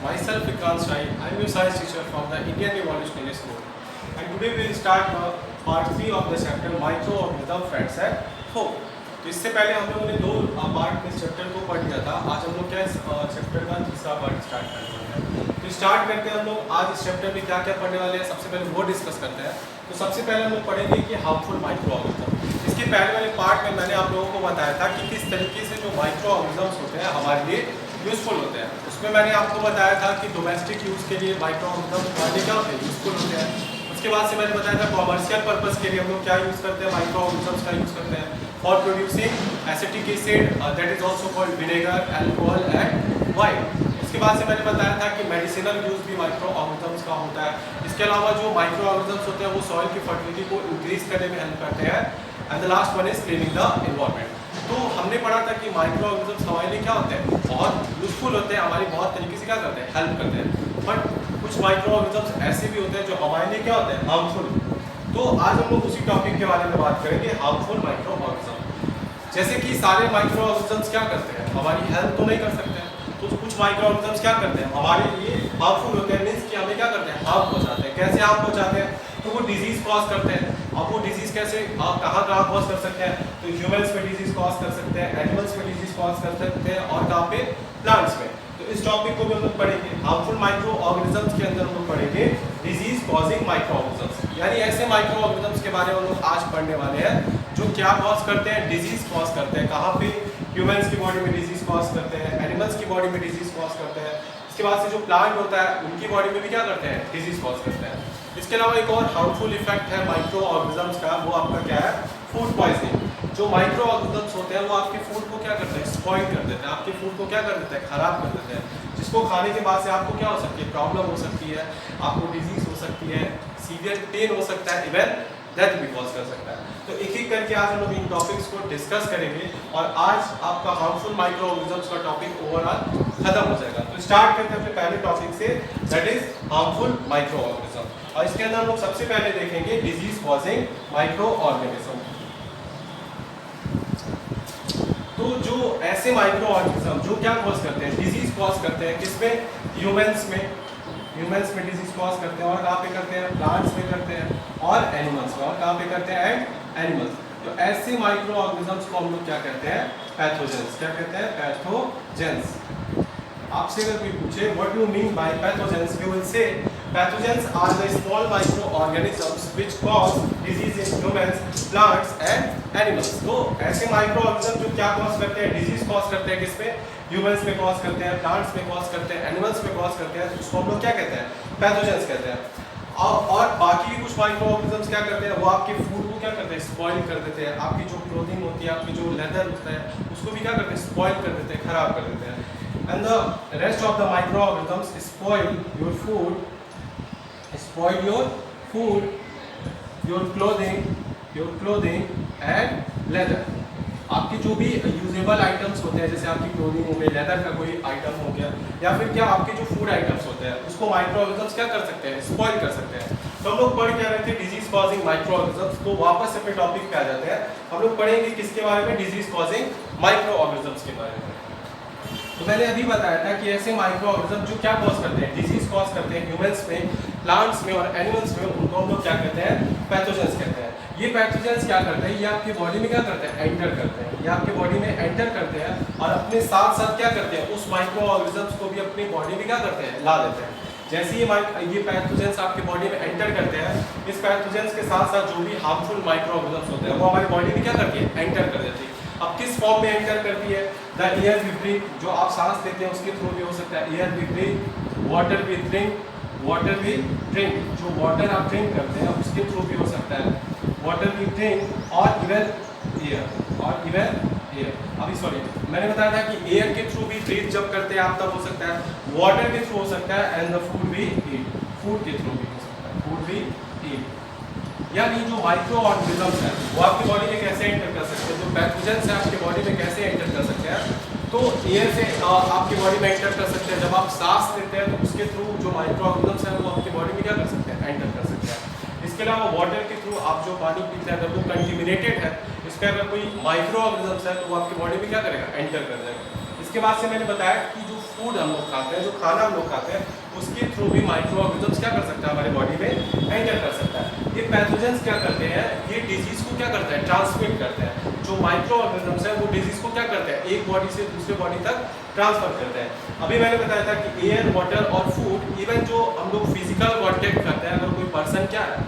Myself Vikrant Sai. I am your science teacher from the Indian Evolutionary School. And today we will start part 3 of the chapter Microorganism Facts and Hope. तो इससे पहले हम लोगों ने 2 part इस chapter को पढ़ लिया था। आज हम लोग क्या इस चैप्टर का तीसरा पार्ट स्टार्ट करने वाले हैं। तो स्टार्ट करते हैं हम लोग आज इस चैप्टर में क्या क्या पढ़ने वाले हैं। सबसे पहले वो डिस्कस करते हैं। तो सबसे पहले हम लोग पढ़ेंगे कि हार्मफुल माइक्रो ऑर्गेनिज्म। इसके पहले वाले पार्ट में मैंने आप लोगों को बताया था कि किस तरीके से जो माइक्रो ऑर्गेनिज्म्स होते हैं हमारे लिए यूजफुल होते हैं। उसमें मैंने आपको बताया था कि डोमेस्टिक यूज़ के लिए माइक्रो ऑर्गेनिज्म हमारे क्या होते हैं, यूजफुल होते हैं। उसके बाद से मैंने बताया था कॉमर्शियल पर्पस के लिए हम लोग क्या यूज़ करते हैं, माइक्रो ऑर्गेनिज्म्स का यूज़ करते हैं for producing acetic acid that is also called vinegar, alcohol and wine. इसके बाद से मैंने बताया था कि मेडिसिनल यूज़ भी माइक्रो ऑर्गेनिज्म्स का होता है। इसके अलावा जो माइक्रो ऑर्गेनिज्म्स होते हैं वो सॉइल की फर्टिलिटी को इंक्रीज करने में हेल्प करते हैं। And the last one is cleaning the environment. तो हमने पढ़ा था कि माइक्रो ऑर्गेनिज्म्स हमारे लिए क्या होते हैं, बहुत यूजफुल होते हैं, हमारी बहुत तरीके से क्या करते हैं, हेल्प करते हैं। बट कुछ माइक्रो ऑर्गेनिज्म्स ऐसे भी होते हैं जो हमारे लिए क्या होते हैं, हार्मफुल। तो आज हम लोग उसी टॉपिक के बारे में बात करेंगे, हार्मफुल माइक्रो ऑर्गेनिज्म। जैसे कि सारे माइक्रो ऑर्गेनिज्म्स क्या करते हैं, हमारी हेल्प तो नहीं कर सकते हैं। तो कुछ माइक्रो ऑर्गेनिज्म्स क्या करते हैं, हमारे लिए हार्मफुल होते हैं, मीन्स कि हमें क्या करते हैं, हार्म पहुंचाते हैं। कैसे हार्म पहुंचाते हैं, तो वो डिजीज कॉज करते हैं। अब वो डिजीज कैसे कहाँ कॉज कर सकते हैं, तो ह्यूमन्स में डिजीज कॉज कर सकते हैं, एनिमल्स में डिजीज कॉज कर सकते हैं, और कहाँ पे, प्लांट्स में। तो इस टॉपिक को भी हम लोग पढ़ेंगे। हार्मफुल माइक्रो ऑर्गेनिजम्स के अंदर हम लोग पढ़ेंगे डिजीज कॉजिंग माइक्रो ऑर्गेनिजम्स, यानी ऐसे माइक्रो ऑर्गेनिजम्स के बारे में हम लोग आज पढ़ने वाले हैं जो क्या कॉज करते हैं, डिजीज कॉज करते हैं। कहाँ पे, ह्यूमन्स की बॉडी में डिजीज कॉज करते हैं, एनिमल्स की बॉडी में डिजीज कॉज करते हैं। इसके बाद से जो प्लांट होता है उनकी बॉडी में भी क्या करते हैं, डिजीज कॉज करते हैं। इसके अलावा एक और हार्मफुल इफेक्ट है माइक्रो ऑर्गेनिजम्स का, वो आपका क्या है, फूड पॉइजनिंग। जो माइक्रो ऑर्गेनिजम्स होते हैं वो आपके फूड को क्या करते हैं, स्पॉइल कर देते हैं, आपके फूड को क्या कर देते हैं, खराब कर देते हैं, जिसको खाने के बाद से आपको क्या हो सकती है, प्रॉब्लम हो सकती है, आपको डिजीज हो सकती है, सीवियर पेन हो सकता है, इवन डेथ भी कॉज कर सकता है। तो एक एक करके आज हम लोग इन टॉपिक्स को डिस्कस करेंगे और आज आपका हार्मफुल माइक्रो ऑर्गेनिजम्स का टॉपिक ओवरऑल खत्म हो जाएगा। तो स्टार्ट करते हैं अपने पहले टॉपिक से, that is harmful micro organism. और इसके अंदर हम लोग सबसे पहले देखेंगे डिजीज कॉजिंग माइक्रो ऑर्गेनिज्म। तो जो ऐसे माइक्रो ऑर्गेनिज्म जो क्या कॉज करते हैं, डिजीज कॉज करते हैं, किसमें, ह्यूमंस में डिजीज कॉज करते हैं, और कहाँ पे करते हैं, प्लांट्स में करते हैं, और एनिमल्स में, और कहाँ पे करते हैं, एनिमल्स। तो ऐसे माइक्रो ऑर्गेनिजम्स को हम लोग क्या कहते हैं, पैथोजेंस। क्या कहते हैं, पैथोजेंस। आपसे अगर कोई पूछे what do you mean by pathogens, you will say pathogens are the small micro organisms which cause disease in humans, plants and animals. तो ऐसे माइक्रो ऑर्गेनिज्म जो क्या कॉज करते हैं, डिजीज कॉज करते हैं, किसमें, ह्यूमंस में कॉज करते हैं, प्लांट्स में कॉज करते हैं, एनिमल्स में कॉज करते हैं, उसको हम लोग क्या कहते हैं, पैथोजेंस कहते हैं। और बाकी भी कुछ माइक्रो ऑर्गेनिजम्स क्या करते हैं, वो आपके फूड को क्या करते हैं, स्पॉइल कर देते हैं। आपकी जो क्लोथिंग होती है, आपकी जो लेदर होता है, उसको भी क्या करते हैं, स्पॉइल कर देते हैं, खराब कर देते हैं। And the rest of the micro organisms spoil your food, your clothing and leather. आपकी जो भी यूजेबल आइटम्स होते हैं, जैसे आपकी क्लोथिंग हो गई, लेदर का कोई आइटम हो गया, या फिर क्या आपके जो फूड आइटम्स होते हैं, उसको माइक्रो ऑर्गेनिजम्स क्या कर सकते हैं, स्पॉइल कर सकते हैं। तो हम लोग पढ़ क्या रहे थे, डिजीज कॉजिंग माइक्रो ऑर्गेनिजम्स। तो वापस से अपने टॉपिक पे आ जाते हैं। हम लोग पढ़ेंगे किसके बारे में, डिजीज कॉजिंग माइक्रो ऑर्गेनिजम्स के बारे में। तो मैंने अभी बताया था कि ऐसे माइक्रो ऑर्गेनिज्म जो क्या कॉज करते हैं, डिजीज कॉज करते हैं, ह्यूमंस में, प्लांट्स में और एनिमल्स में, उनको हम लोग क्या कहते हैं, पैथोजेंस कहते हैं। ये पैथोजेंस क्या करते हैं, ये आपकी बॉडी में क्या करते हैं, एंटर करते हैं। ये आपके बॉडी में एंटर करते हैं और अपने साथ साथ क्या करते हैं, उस माइक्रो ऑर्गेनिजम्स को भी अपनी बॉडी में क्या करते हैं, ला देते हैं। जैसे ये पैथोजेंस आपकी बॉडी में एंटर करते हैं, इस पैथोजेंस के साथ साथ जो भी हार्मफुल माइक्रो ऑर्गेनिजम्स होते हैं वो हमारी बॉडी में क्या करती है, एंटर कर देती है। अब किस फॉर्म में एंटर करती है, द एयर वी ब्रीथ, जो आप सांस लेते हैं उसके थ्रू भी हो सकता है, air we breathe, water we drink, जो वाटर आप ड्रिंक करते हैं उसके थ्रू भी हो सकता है, वाटर वी ड्रिंक, और इवन एयर, अभी सॉरी मैंने बताया था कि एयर के थ्रू भी ब्रीथ जब करते हैं आप तब हो सकता है, वाटर के थ्रू हो सकता है, एंड द फूड भी ईट, फूड के थ्रू भी हो सकता है, फूड भी ईट। यानी जो माइक्रो ऑर्गेनिजम्स है वो आपकी बॉडी में कैसे एंटर कर सकते हैं, जो पैथोजेंस है आपकी बॉडी में कैसे एंटर कर सकते हैं, तो एयर से आपकी बॉडी में एंटर कर सकते हैं। जब आप सांस लेते हैं तो उसके थ्रू जो माइक्रो ऑर्गेनिजम्स हैं वो आपकी बॉडी में क्या कर सकते हैं, एंटर कर सकते हैं। इसके अलावा वाटर के थ्रू आप जो पानी पीते हैं अगर वो कंटिमिनेटेड है, इसका अगर कोई माइक्रो ऑर्गेनिजम्स है तो वो आपकी बॉडी में क्या करेगा, एंटर कर जाएगा। इसके बाद से मैंने बताया कि जो फूड हम लोग खाते हैं, जो खाना हम लोग खाते हैं, उसके थ्रू भी माइक्रो ऑर्गेनिजम्स क्या कर सकता है, हमारे बॉडी में एंटर कर सकता है। ये पैथोजेंस क्या करते हैं, ये डिजीज को क्या करते हैं, ट्रांसमिट करते हैं। जो माइक्रो ऑर्गेनिजम्स है वो डिजीज को क्या करते हैं, एक बॉडी से दूसरे बॉडी तक ट्रांसफर करते हैं। अभी मैंने बताया था कि एयर, वाटर और फूड, इवन जो हम लोग फिजिकल कॉन्टेक्ट करते हैं, अगर कोई पर्सन क्या है,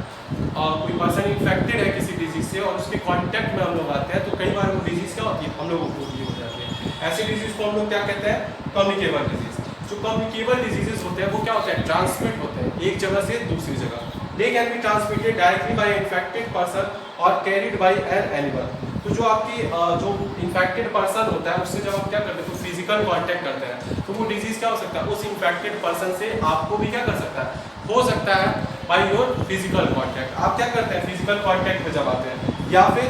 कोई पर्सन इन्फेक्टेड है किसी डिजीज से और उसके कांटेक्ट में हम लोग आते हैं, तो कई बार वो डिजीज क्या होती है, हम लोगों को भी हो जाती है। ऐसी डिजीज को हम लोग क्या कहते हैं, कम्युनिकेबल डिजीज। जो कम्युनिकेबल डिजीजेस होते हैं वो क्या होते हैं, ट्रांसमिट होते हैं एक जगह से दूसरी जगह। They can be transmitted directly by infected person और कैरिड बाय एन एनिमल। तो जो आपकी जो इन्फेक्टेड पर्सन होता है उससे जब आप क्या करते हैं, तो फिजिकल कांटेक्ट करते हैं, तो वो डिजीज क्या हो सकता है, उस इन्फेक्टेड पर्सन से आपको भी क्या कर सकता है, हो सकता है बाय योर फिजिकल कांटेक्ट। आप क्या करते हैं, फिजिकल कांटेक्ट में जब आते हैं, या फिर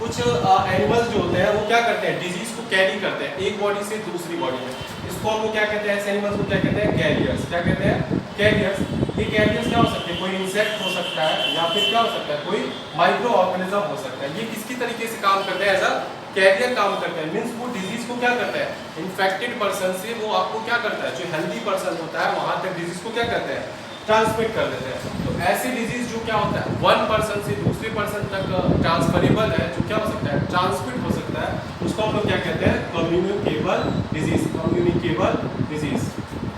कुछ एनिमल्स जो होते हैं वो क्या करते हैं, डिजीज को कैरी करते हैं एक बॉडी से दूसरी बॉडी में। इसको हम लोग क्या कहते हैं, ऐसे एनिमल्स को क्या कहते हैं, कैरियर्स। क्या कहते हैं, कैरियर्स। ये कैरियर्स क्या हो सकते हैं, कोई इंसेक्ट हो सकता है, या फिर क्या हो सकता है, कोई माइक्रो ऑर्गेनिज्म हो सकता है। ये किसकी तरीके से काम करते हैं, एज अ कैरियर काम करते हैं। मीन्स वो डिजीज को क्या करता है, इन्फेक्टेड पर्सन से वो आपको क्या करता है, जो हेल्दी पर्सन होता है वहां तक डिजीज को क्या करते हैं, ट्रांसमिट कर देते हैं। तो ऐसी डिजीज जो क्या होता है, वन पर्सन से दूसरे पर्सन तक ट्रांसफरेबल है, जो क्या हो सकता है, ट्रांसमिट हो सकता है, उसको हम लोग क्या कहते हैं, communicable disease. Communicable disease,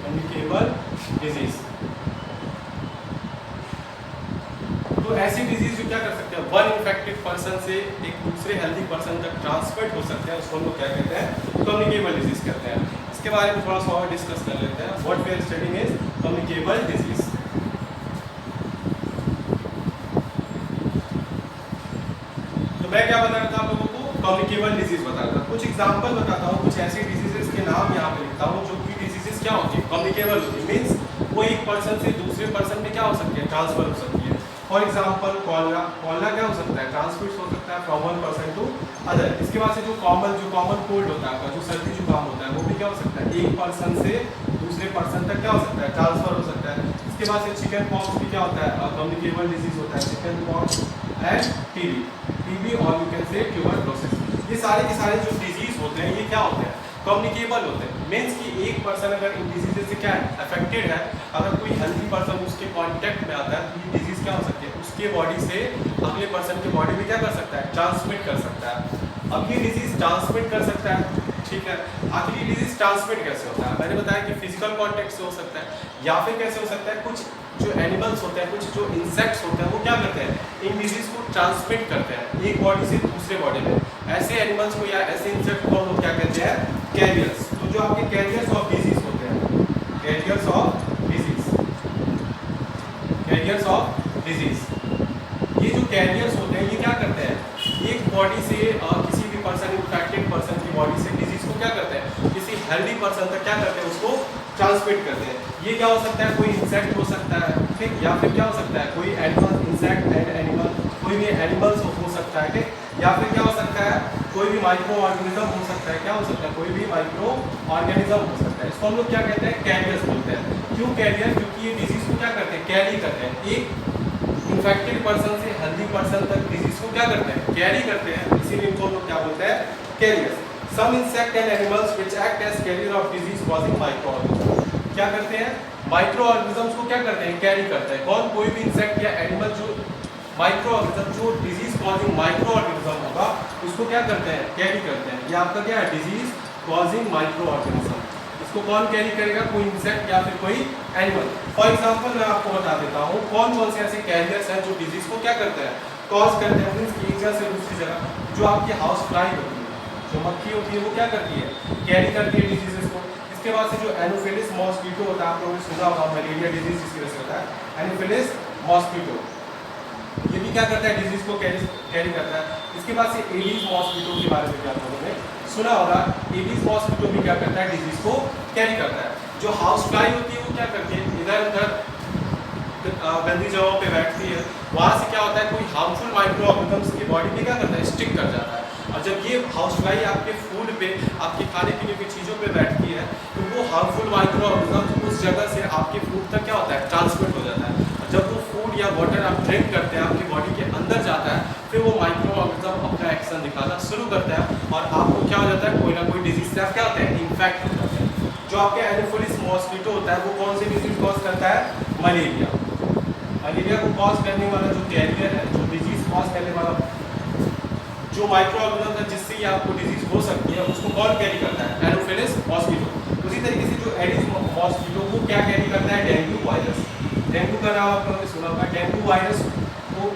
communicable disease. तो ऐसी डिजीज जो क्या कर सकते हैं, वन इन्फेक्टेड पर्सन से एक दूसरे हेल्दी पर्सन तक ट्रांसमिट हो सकते हैं, उसको हम लोग क्या कहते हैं, कम्युनिकेबल डिजीज कहते हैं। इसके बारे में थोड़ा सा और डिस्कस कर लेते हैं। What we are studying is communicable disease. तो मैं क्या बता रहा था आप लोगों को, कम्युनिकेबल डिजीज बता रहा था। कुछ एग्जांपल बताता हूँ, कुछ ऐसी डिजीजेस के नाम यहाँ पे लिखता हूँ जो कि डिजीजेस क्या होती है, कम्युनिकेबल होती है। मीन्स वो एक पर्सन से दूसरे पर्सन में क्या हो सकती है, ट्रांसफर हो सकती है। For example cholera. कॉलरा क्या हो सकता है, ट्रांसमिट हो सकता है from one person to other. इसके बाद से जो कॉमन कोल्ड होता है आपका, जो सर्दी जुकाम होता है, वो भी क्या हो सकता है, एक पर्सन से दूसरे पर्सन तक क्या हो सकता है, ट्रांसफर हो सकता है। इसके बाद से चिकन पॉक्स भी क्या होता है, कम्युनिकेबल डिजीज होता है, चिकन पॉक्स एंड टीबी और यू कैन से ट्यूबरक्लोसिस। ये सारे के सारे जो डिजीज होते हैं ये क्या होते हैं, कम्युनिकेबल होते हैं। मीन्स कि एक पर्सन अगर इन डिजीजेस से क्या है, अफेक्टेड है, अगर कोई हेल्दी पर्सन उसके कांटेक्ट में आता है, तो ये डिजीज क्या हो सकती है, उसके बॉडी से अगले पर्सन के बॉडी में क्या कर सकता है, ट्रांसमिट कर सकता है। अब ये डिजीज ट्रांसमिट कर सकता है, ठीक है। आखिर ये डिजीज ट्रांसमिट कैसे होता है, मैंने बताया कि फिजिकल कांटेक्ट से हो सकता है, या फिर कैसे हो सकता है, कुछ जो एनिमल्स होते हैं, कुछ जो इंसेक्ट्स होते हैं, वो क्या करते हैं, इन डिजीज को ट्रांसमिट करते हैं एक बॉडी से दूसरे बॉडी में। ऐसे एनिमल्स को या ऐसे इंसेक्ट को हम लोग क्या कहते हैं, कैरियर्स। तो जो आपके कैरियर्स ऑफ डिजीज होते हैं, carriers of disease, carriers of disease, ये जो कैरियर्स होते हैं ये क्या करते हैं, एक बॉडी से किसी भी पर्सन, इन्फेक्टेड पर्सन की बॉडी से डिजीज को क्या करते हैं, किसी हेल्दी पर्सन तक क्या करते हैं, उसको ट्रांसमिट करते हैं। ये क्या हो सकता है, कोई इंसेक्ट हो सकता है, ठीक, या फिर क्या हो सकता है, कोई एनिमल, इंसेक्ट एंड एनिमल, कोई भी एनिमल्स हो सकता है, ठीक, या फिर क्या हो सकता है, कोई भी माइक्रो ऑर्गेनिज्म हो सकता है, क्या हो सकता है, कोई भी माइक्रो ऑर्गेनिज्म हो सकता है। इसको हम लोग क्या कहते हैं, कैरियर्स बोलते हैं। क्यों कैरियर, क्योंकि ये डिजीज को क्या करते हैं, कैरी करते हैं, एक इन्फेक्टेड पर्सन से हेल्दी पर्सन तक डिजीज को क्या करते हैं, कैरी करते हैं, इसीलिए इनको हम लोग क्या बोलते हैं, carriers. Some insect and animals which act as carrier of disease causing micro organism, क्या करते हैं, माइक्रो ऑर्गेनिजम्स को क्या करते हैं, कैरी करते हैं। कौन, कोई भी इंसेक्ट या एनिमल जो माइक्रो ऑर्गेनिज्म, जो डिजीज कॉजिंग माइक्रो ऑर्गेनिज्म होगा, उसको क्या करते हैं, कैरी करते हैं। ये आपका क्या है, डिजीज कॉजिंग माइक्रो ऑर्गेनिज्म। इसको कौन कैरी करेगा, कोई इंसेक्ट या फिर कोई एनिमल। फॉर एग्जांपल मैं आपको बता देता हूँ कौन कौन से ऐसे कैरियर्स हैं जो डिजीज को क्या करते हैं, कॉज करते हैं। मीन्स एक जगह से दूसरी जगह, जो आपकी हाउस फ्लाई होती है, जो मक्खी होती है, वो क्या करती है, कैरी करती है डिजीजेस को। इसके बाद से जो एनोफिलिस मॉस्किटो होता है, आप लोगों ने सुना होगा, मलेरिया डिजीज जिसकी वजह से होता है, एनोफिलिस मॉस्किटो, ये भी क्या करता है, डिजीज को कैरी करता है। इसके बाद से एडीज मॉस्किटो के बारे में आप लोगों ने सुना होगा, एडीज मॉस्किटो भी क्या करता है, डिजीज को कैरी करता है। जो हाउस फ्लाई होती है वो क्या करती है, इधर उधर गंदी जगहों पे बैठती है, वहाँ से क्या होता है, कोई हार्मफुल माइक्रो ऑर्गेनिजम्स की बॉडी पे क्या करता है, स्टिक कर जाता है। और जब ये हाउस फ्लाई आपके फूड पे, आपके खाने पीने की चीज़ों पे बैठती है, तो वो हार्मफुल माइक्रो ऑर्गेनिजम्स उस जगह से आपके फूड तक क्या होता है, ट्रांसमिट हो जाता है। और जब वो फूड या वाटर आप ड्रिंक करते हैं, आपकी बॉडी के अंदर जाता है, फिर वो माइक्रो ऑर्गेनिज्म अपना एक्शन दिखाना शुरू करता है और आपको क्या हो जाता है, कोई ना कोई डिजीज से आप क्या होते हैं, इन्फेक्ट हो जाते हैं। जो आपके एनोफिलिस मॉस्किटो होता है वो कौन सी डिजीज कॉज करता है? मलेरिया। मलेरिया को कॉज करने वाला जो कैरियर है, जो डिजीज कॉज करने वाला जो माइक्रो ऑर्गेनिज्म है जिससे ये आपको डिजीज हो सकती है, उसको कौन कैरी करता है? Anopheles mosquito. उसी तरीके से जो एडिस मॉस्किटो वो क्या कैरी करता है? Dengue virus. डेंगू का नाम आपने सुना होगा। डेंगू वायरस को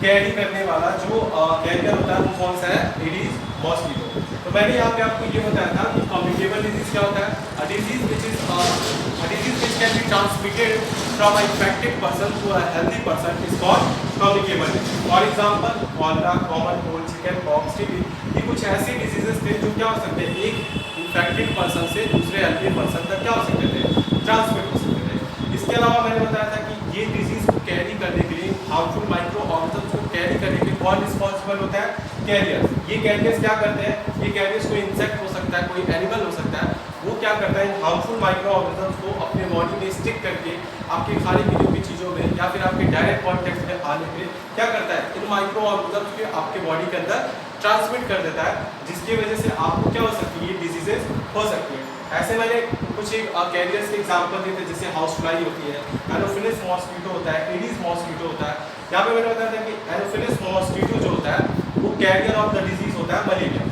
कैरी करने वाला जो कैरियर होता है वो कौन सा है? Aedes mosquito. तो मैंने यहाँ पे आपको ये बताया था कि कम्युनिकेबल डिजीज क्या होता है? A disease which can be transmitted from an infected person to a healthy person is called communicable disease. For example, cholera, common cold, chicken pox, TB, ये कुछ ऐसे डिजीजेस थे जो क्या हो सकते हैं? एक इन्फेक्टेड पर्सन से दूसरे हेल्दी पर्सन तक क्या हो सकते थे? ट्रांसमिट हो सकते थे। इसके अलावा मैंने बताया था कि ये डिजीज को कैरी करने के लिए, हार्मफुल माइक्रो ऑर्गेनिज्म को कैरी करने के लिए कौन रिस्पॉन्सिबल होता है? कैरियर्स। ये कैरियर्स क्या करते हैं? ये कैरियर्स कोई इंसेक्ट हो सकता है, कोई एनिमल हो सकता है, वो क्या करता है? इन हार्मफुल माइक्रो ऑर्गेनिज्म्स को अपने बॉडी में स्टिक करके आपके खाने पीने की चीज़ों में या फिर आपके डायरेक्ट कॉन्टेक्ट में आने पे क्या करता है? इन माइक्रो ऑर्गेनिज्म्स को आपके बॉडी के अंदर ट्रांसमिट कर देता है, जिसकी वजह से आपको क्या हो सकती है? ये डिजीजेस हो सकती है। ऐसे मैंने कुछ एक कैरियर्स के एग्जाम्पल दिए थे, जैसे हाउस फ्लाई होती है, एनोफिलिस मॉस्किटो होता है, एडिस मॉस्किटो होता है। यहाँ पे मैंने बताया था कि एनोफिलिस मॉस्किटो जो होता है वो कैरियर ऑफ द डिजीज होता है मलेरिया।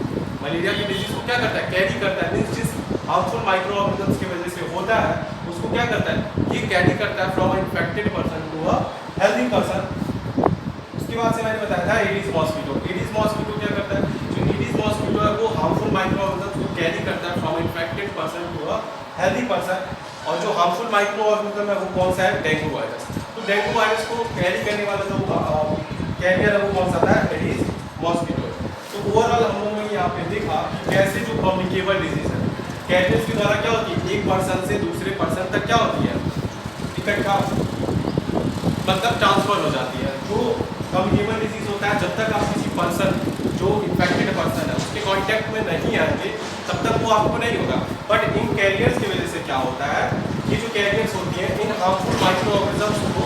मलेरिया की डिजीज को क्या करता है? कैरी करता है। मीन्स जिस हार्मफुल माइक्रो ऑर्गेनिज्म्स की वजह से होता है उसको क्या करता है? ये कैरी करता है from infected person to a healthy person. उसके बाद से मैंने बताया था एडिस मॉस्किटो। एडिस मॉस्किटो क्या करता है? जो एडिस मॉस्किटो है वो हार्मफुल माइक्रो ऑर्गेनिज्म्स को कैरी करता है from infected person to a healthy person. और जो हार्मफुल माइक्रो ऑर्गेनिज्म है वो कौन सा है? Dengue virus. तो डेंगू वायरस को कैरी करने वाला जो कैरियर है वो कौन सा था? Aedes mosquito. तो ओवरऑल हम लोगों ने यहाँ पे देखा कि कैसे जो कम्युनिकेबल डिजीज है कैरियर्स के द्वारा क्या होती है? एक पर्सन से दूसरे पर्सन तक क्या होती है? इकट्ठा मतलब ट्रांसफर हो जाती है। जो कम्युनिकेबल डिजीज होता है जब तक आप किसी पर्सन जो इन्फेक्टेड पर्सन है उसके कांटेक्ट में नहीं आएंगे तब तक वो आपको नहीं होगा। बट इन कैरियर्स की वजह से क्या होता है? ये जो कैरियर्स होती हैं इन हार्मफुल माइक्रो ऑर्गेनिज्म्स को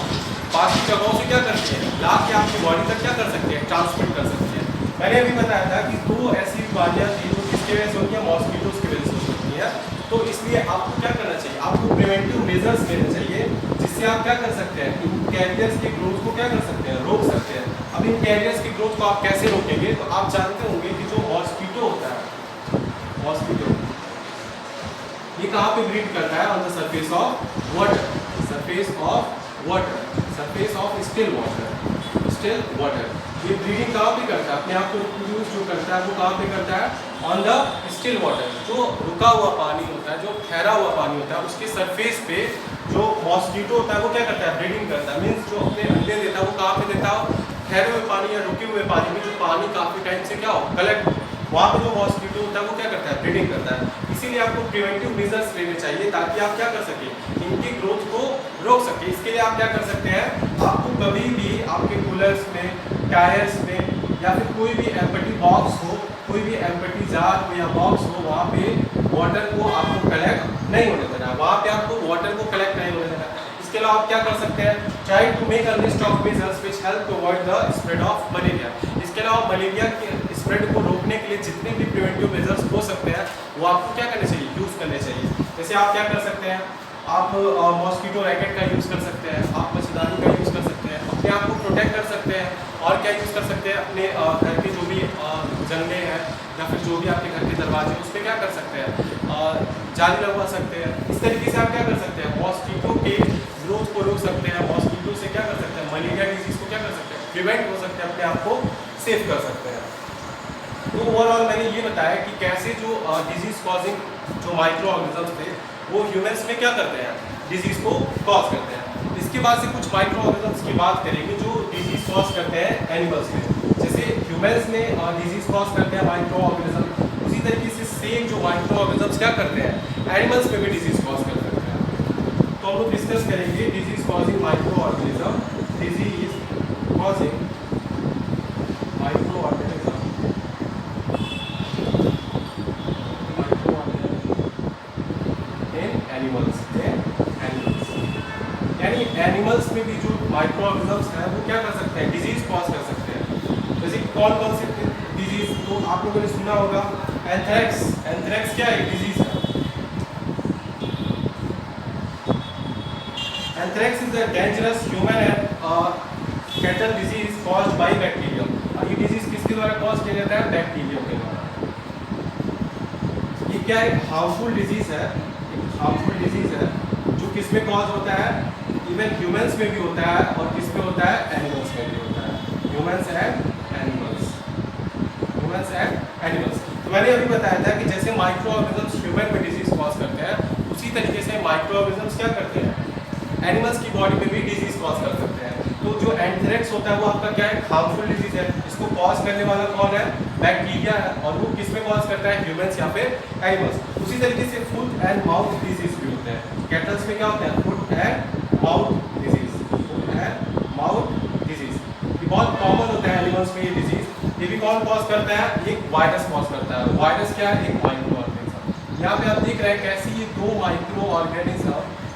बाकी जगहों से क्या करती है? ला के आपकी बॉडी तक क्या कर सकती है? ट्रांसमिट कर सकती है। मैंने अभी बताया था कि दो ऐसी बीमारियां थी जो किसकी वजह से होती है? मॉस्किटोज की वजह से होती है। तो इसलिए आपको क्या करना चाहिए? आपको प्रिवेंटिव मेजर्स लेने चाहिए जिससे आप क्या कर सकते हैं? इन कैरियर्स की ग्रोथ को क्या कर सकते हैं? रोक सकते हैं। अब इन कैरियर्स की ग्रोथ को आप कैसे रोकेंगे? तो आप जानते होंगे कि जो मॉस्किटो होता है, मॉस्किटो ये कहाँ पे ब्रीड करता है? On the surface of water, surface of water, surface of still water, still water. ये ब्रीडिंग कहाँ पे करता है? अपने आप को प्रोड्यूस जो करता है वो कहाँ पे करता है? On the still water. जो रुका हुआ पानी होता है, जो ठहरा हुआ पानी होता है, उसके सरफेस पे जो मॉस्किटो होता है वो क्या करता है? ब्रीडिंग करता है। मीन्स जो अपने अंडे देता है वो कहाँ पे देता है? ठहरे हुए पानी या रुके हुए पानी में, जो पानी काफ़ी टाइम से क्या हो कलेक्ट, वहाँ पे जो मॉस्किटो होता है वो क्या करता है? ब्रीडिंग करता है। इसीलिए आपको प्रिवेंटिव मेजर्स लेने चाहिए ताकि आप क्या कर सकें? इनकी ग्रोथ को रोक सकें। इसके लिए आप क्या कर सकते हैं? आपको कभी भी आपके कूलर्स में, टायर्स में या फिर कोई भी एम्पटी बॉक्स हो, कोई भी एम्पटी जार हो या बॉक्स हो, वहाँ पे वाटर को आपको कलेक्ट नहीं होने देना। वहाँ पे आपको वाटर को कलेक्ट नहीं होने देना। इसके अलावा आप क्या कर सकते हैं? Try to make a list of measures which help to avoid the spread of malaria. इसके अलावा मलेरिया के स्प्रेड को रोकने के लिए जितने भी प्रिवेंटिव मेजर्स हो सकते हैं वो आपको क्या करने चाहिए? यूज़ करने चाहिए। जैसे आप क्या कर सकते हैं? आप मॉस्किटो रैकेट का यूज़ कर सकते हैं, आप मच्छरदानी का यूज़ कर सकते हैं, अपने आप को प्रोटेक्ट कर सकते हैं। और क्या यूज़ कर सकते हैं? अपने घर के जो भी जंगले हैं या फिर जो भी आपके घर के दरवाजे उस पर क्या कर सकते हैं? जाली लगवा सकते हैं। इस तरीके से आप क्या कर सकते हैं? मॉस्किटो के ग्रोथ को रोक सकते हैं। मॉस्किटो से क्या कर सकते हैं? मलेरिया डिजीज़ को क्या कर सकते हैं? प्रिवेंट हो सकते हैं, अपने आप को सेव कर सकते हैं। तो ओवरऑल मैंने ये बताया कि कैसे जो डिजीज़ कॉजिंग जो माइक्रो ऑर्गेनिज्म्स थे वो ह्यूमन्स में क्या करते हैं? डिजीज़ को कॉज करते हैं। इसके बाद से कुछ माइक्रो ऑर्गेनिज्म्स की बात करेंगे जो डिजीज़ कॉज करते हैं एनिमल्स में। जैसे ह्यूमन्स में डिजीज़ कॉज करते हैं माइक्रो ऑर्गेनिज्म, उसी तरीके से सेम जो माइक्रो ऑर्गेनिज्म्स क्या करते हैं? एनिमल्स में भी डिजीज़ कॉज कर सकते हैं। तो हम लोग डिस्कस करेंगे disease causing micro organism, disease causing micro organism animals में भी जो माइक्रो ऑर्गेनिज्म्स हैं वो क्या कर सकते हैं? डिजीज कॉज कर सकते हैं। जैसे कौन कौन सी डिजीज तो आप लोगों ने सुना होगा एंथ्रेक्स। एंथ्रेक्स क्या है? डिजीज है। Anthrax is a dangerous human and cattle disease caused by bacterium. ये डिजीज किसके द्वारा कॉज किया जाता है? बैक्टीरियम के द्वारा। ये क्या है? हार्मफुल डिजीज है, हार्मफुल डिजीज है जो किसमें कॉज होता है? इवन ह्यूमंस में भी होता है और किसमें होता है? एनिमल्स में भी होता है। Humans and animals, humans and animals. तो मैंने अभी बताया था कि जैसे माइक्रो ऑर्गेनिजम्स ह्यूमन में डिजीज कॉज करते हैं, उसी तरीके से माइक्रो ऑर्गेनिजम्स क्या करते हैं? एनिमल्स की बॉडी में भी डिजीज कॉज कर सकते हैं। तो जो एंथ्रेक्स होता है वो आपका क्या है? हार्मफुल डिजीज है। इसको कॉज करने वाला कौन है? बैक्टीरिया है। और वो किसमें कॉज करता है? ह्यूमंस या फिर एनिमल्स। उसी तरीके से फुट एंड माउथ डिजीज भी होते हैं। कैटल्स में क्या होता है? Foot and mouth disease, foot and mouth disease. ये बहुत कॉमन होता है एनिमल्स में ये डिजीज। ये भी कौन कॉज करता है? एक वायरस कॉज करता है। वायरस क्या है? एक माइक्रो ऑर्गेनिज्म। यहाँ पे आप देख रहे हैं कैसे ये दो माइक्रो ऑर्गेनिज्म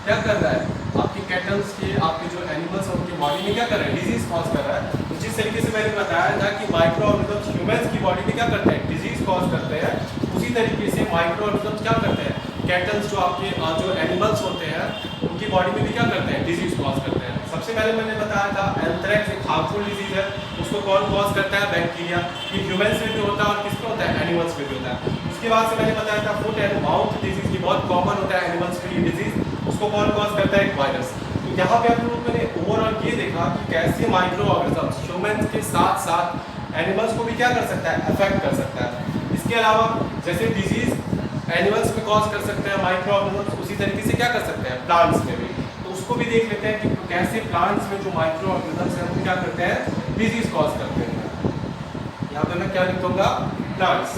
क्या कर रहा है? आपके कैटल्स के, आपके जो एनिमल्स हैं उनकी बॉडी में क्या कर रहा है? डिजीज कॉज कर रहा है। तो जिस तरीके से मैंने बताया था कि माइक्रो ऑर्गेनिज्म ह्यूमंस की बॉडी में क्या करते हैं? डिजीज कॉज करते हैं, उसी तरीके से माइक्रो ऑर्गेनिज्म क्या करते हैं? कैटल्स जो आपके जो एनिमल्स होते हैं उनकी बॉडी में भी क्या करते हैं? डिजीज कॉज करते हैं। सबसे पहले मैंने बताया था एंथ्रेक्स एक हार्मफुल डिजीज है, उसको कौन कॉज करता है? बैक्टीरिया। ये ह्यूमंस में भी होता है और किसमें होता है? एनिमल्स में भी होता है। उसके बाद से मैंने बताया था फुट एंड माउथ डिजीज, की बहुत कॉमन होता है एनिमल्स में ये डिजीज, उसको कौन कॉज करता है? एक वायरस। तो यहाँ पे आप लोगों ने ओवरऑल ये देखा कि कैसे माइक्रो ऑर्गेनिजम्स ह्यूमंस के साथ साथ एनिमल्स को भी क्या कर सकता है? अफेक्ट कर सकता है। इसके अलावा जैसे डिजीज एनिमल्स में कॉज कर सकते हैं माइक्रो ऑर्गेनिजम्स, उसी तरीके से क्या कर सकते हैं? प्लांट्स में भी। तो उसको भी देख लेते हैं कि कैसे प्लांट्स में जो माइक्रो ऑर्गेनिजम्स हैं वो क्या करते हैं? डिजीज कॉज करते हैं। यहाँ पे मैं क्या लिख दूंगा? प्लांट्स।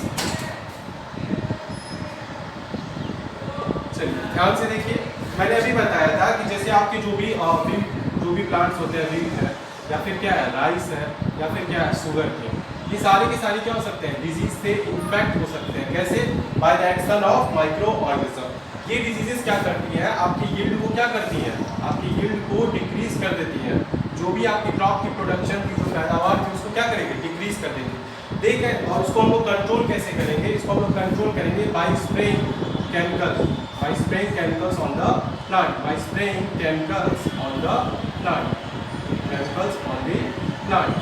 चलिए ध्यान से देखिए, मैंने अभी बताया था कि जैसे आपके जो भी प्लांट्स होते हैं, व्हीट है या फिर क्या है? राइस है या फिर क्या है? शुगर के, ये सारे के सारे क्या हो सकते हैं? डिजीज से इन्फेक्ट हो सकते हैं। कैसे? By the action of micro organism. ये डिजीजेस क्या करती हैं? आपकी यील्ड को क्या करती हैं? आपकी यील्ड को डिक्रीज कर देती हैं। जो भी आपकी क्रॉप की प्रोडक्शन की जो पैदावार थी उसको क्या करेंगे? डिक्रीज कर देंगे। देखें, और उसको हम लोग कंट्रोल कैसे करेंगे? इसको हम लोग कंट्रोल करेंगे bye spraying chemicals, by spraying chemicals on the plant, by spraying chemicals on the plant, chemicals on the plant।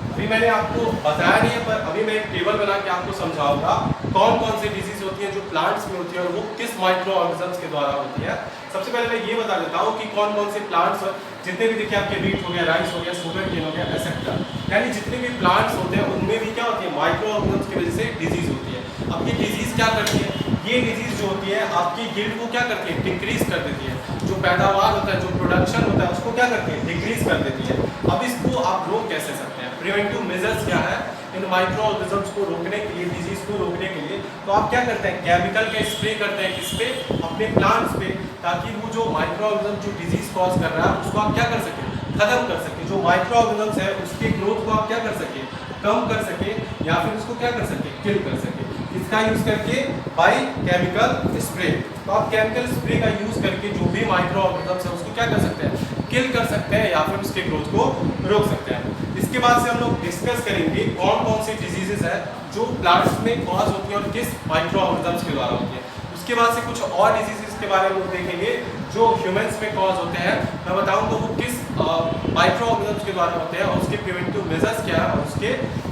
अभी मैंने आपको बताया नहीं है, पर अभी मैं एक टेबल बना के आपको समझाऊंगा कौन कौन सी डिजीज होती हैं जो प्लांट्स में होती है और वो किस माइक्रो ऑर्गेनिजम्स के द्वारा होती है। सबसे पहले मैं ये बता देता हूँ कि कौन कौन से प्लांट्स, जितने भी देखिए आपके व्हीट हो गया, राइस हो गया, शुगर केन हो गया, एक्सेट्रा, यानी जितने भी प्लांट्स होते हैं उनमें भी क्या होती है? माइक्रो ऑर्गेनिजम्स की वजह से डिजीज होती है। अब ये डिजीज क्या करती है? ये डिजीज जो होती है आपकी यील्ड को क्या करती है? डिक्रीज कर देती है। जो पैदावार होता है, जो प्रोडक्शन होता है, उसको क्या करती है? डिक्रीज कर देती है। अब इसको आप रोक कैसे सकते हैं? प्रिवेंटिव मेजर्स क्या है इन माइक्रो ऑर्गेनिजम्स को रोकने के लिए, डिजीज को रोकने के लिए? तो आप क्या करते हैं? केमिकल का स्प्रे करते हैं। किस पे? अपने प्लांट्स पे, ताकि वो जो माइक्रो ऑर्गेनिज्म जो डिजीज कॉज कर रहा है उसको आप क्या कर सकें? खत्म कर सकें। जो माइक्रो ऑर्गेनिजम्स है उसके ग्रोथ को आप क्या कर सकें? कम कर सके या फिर उसको क्या कर सके? किल कर सके। इसका यूज करके बाय केमिकल स्प्रे। तो आप केमिकल स्प्रे का यूज करके जो भी माइक्रो ऑर्गेनिजम्स है उसको क्या कर सकते हैं? किल कर सकते हैं या फिर उसके ग्रोथ को रोक सकते हैं। इसके बाद से हम लोग डिस्कस करेंगे कौन कौन सी डिजीजेस है जो प्लांट्स में कॉज होती है और किस माइक्रो ऑर्गेनिजम्स के द्वारा होती है। उसके बाद से कुछ और डिजीजेस के बारे में देखेंगे जो ह्यूमंस में कॉज होते हैं। मैं बताऊंगा वो किस माइक्रो ऑर्गेनिजम्स के द्वारा होते हैं और उसके प्रिवेंटिव मेजर्स क्या है और उसके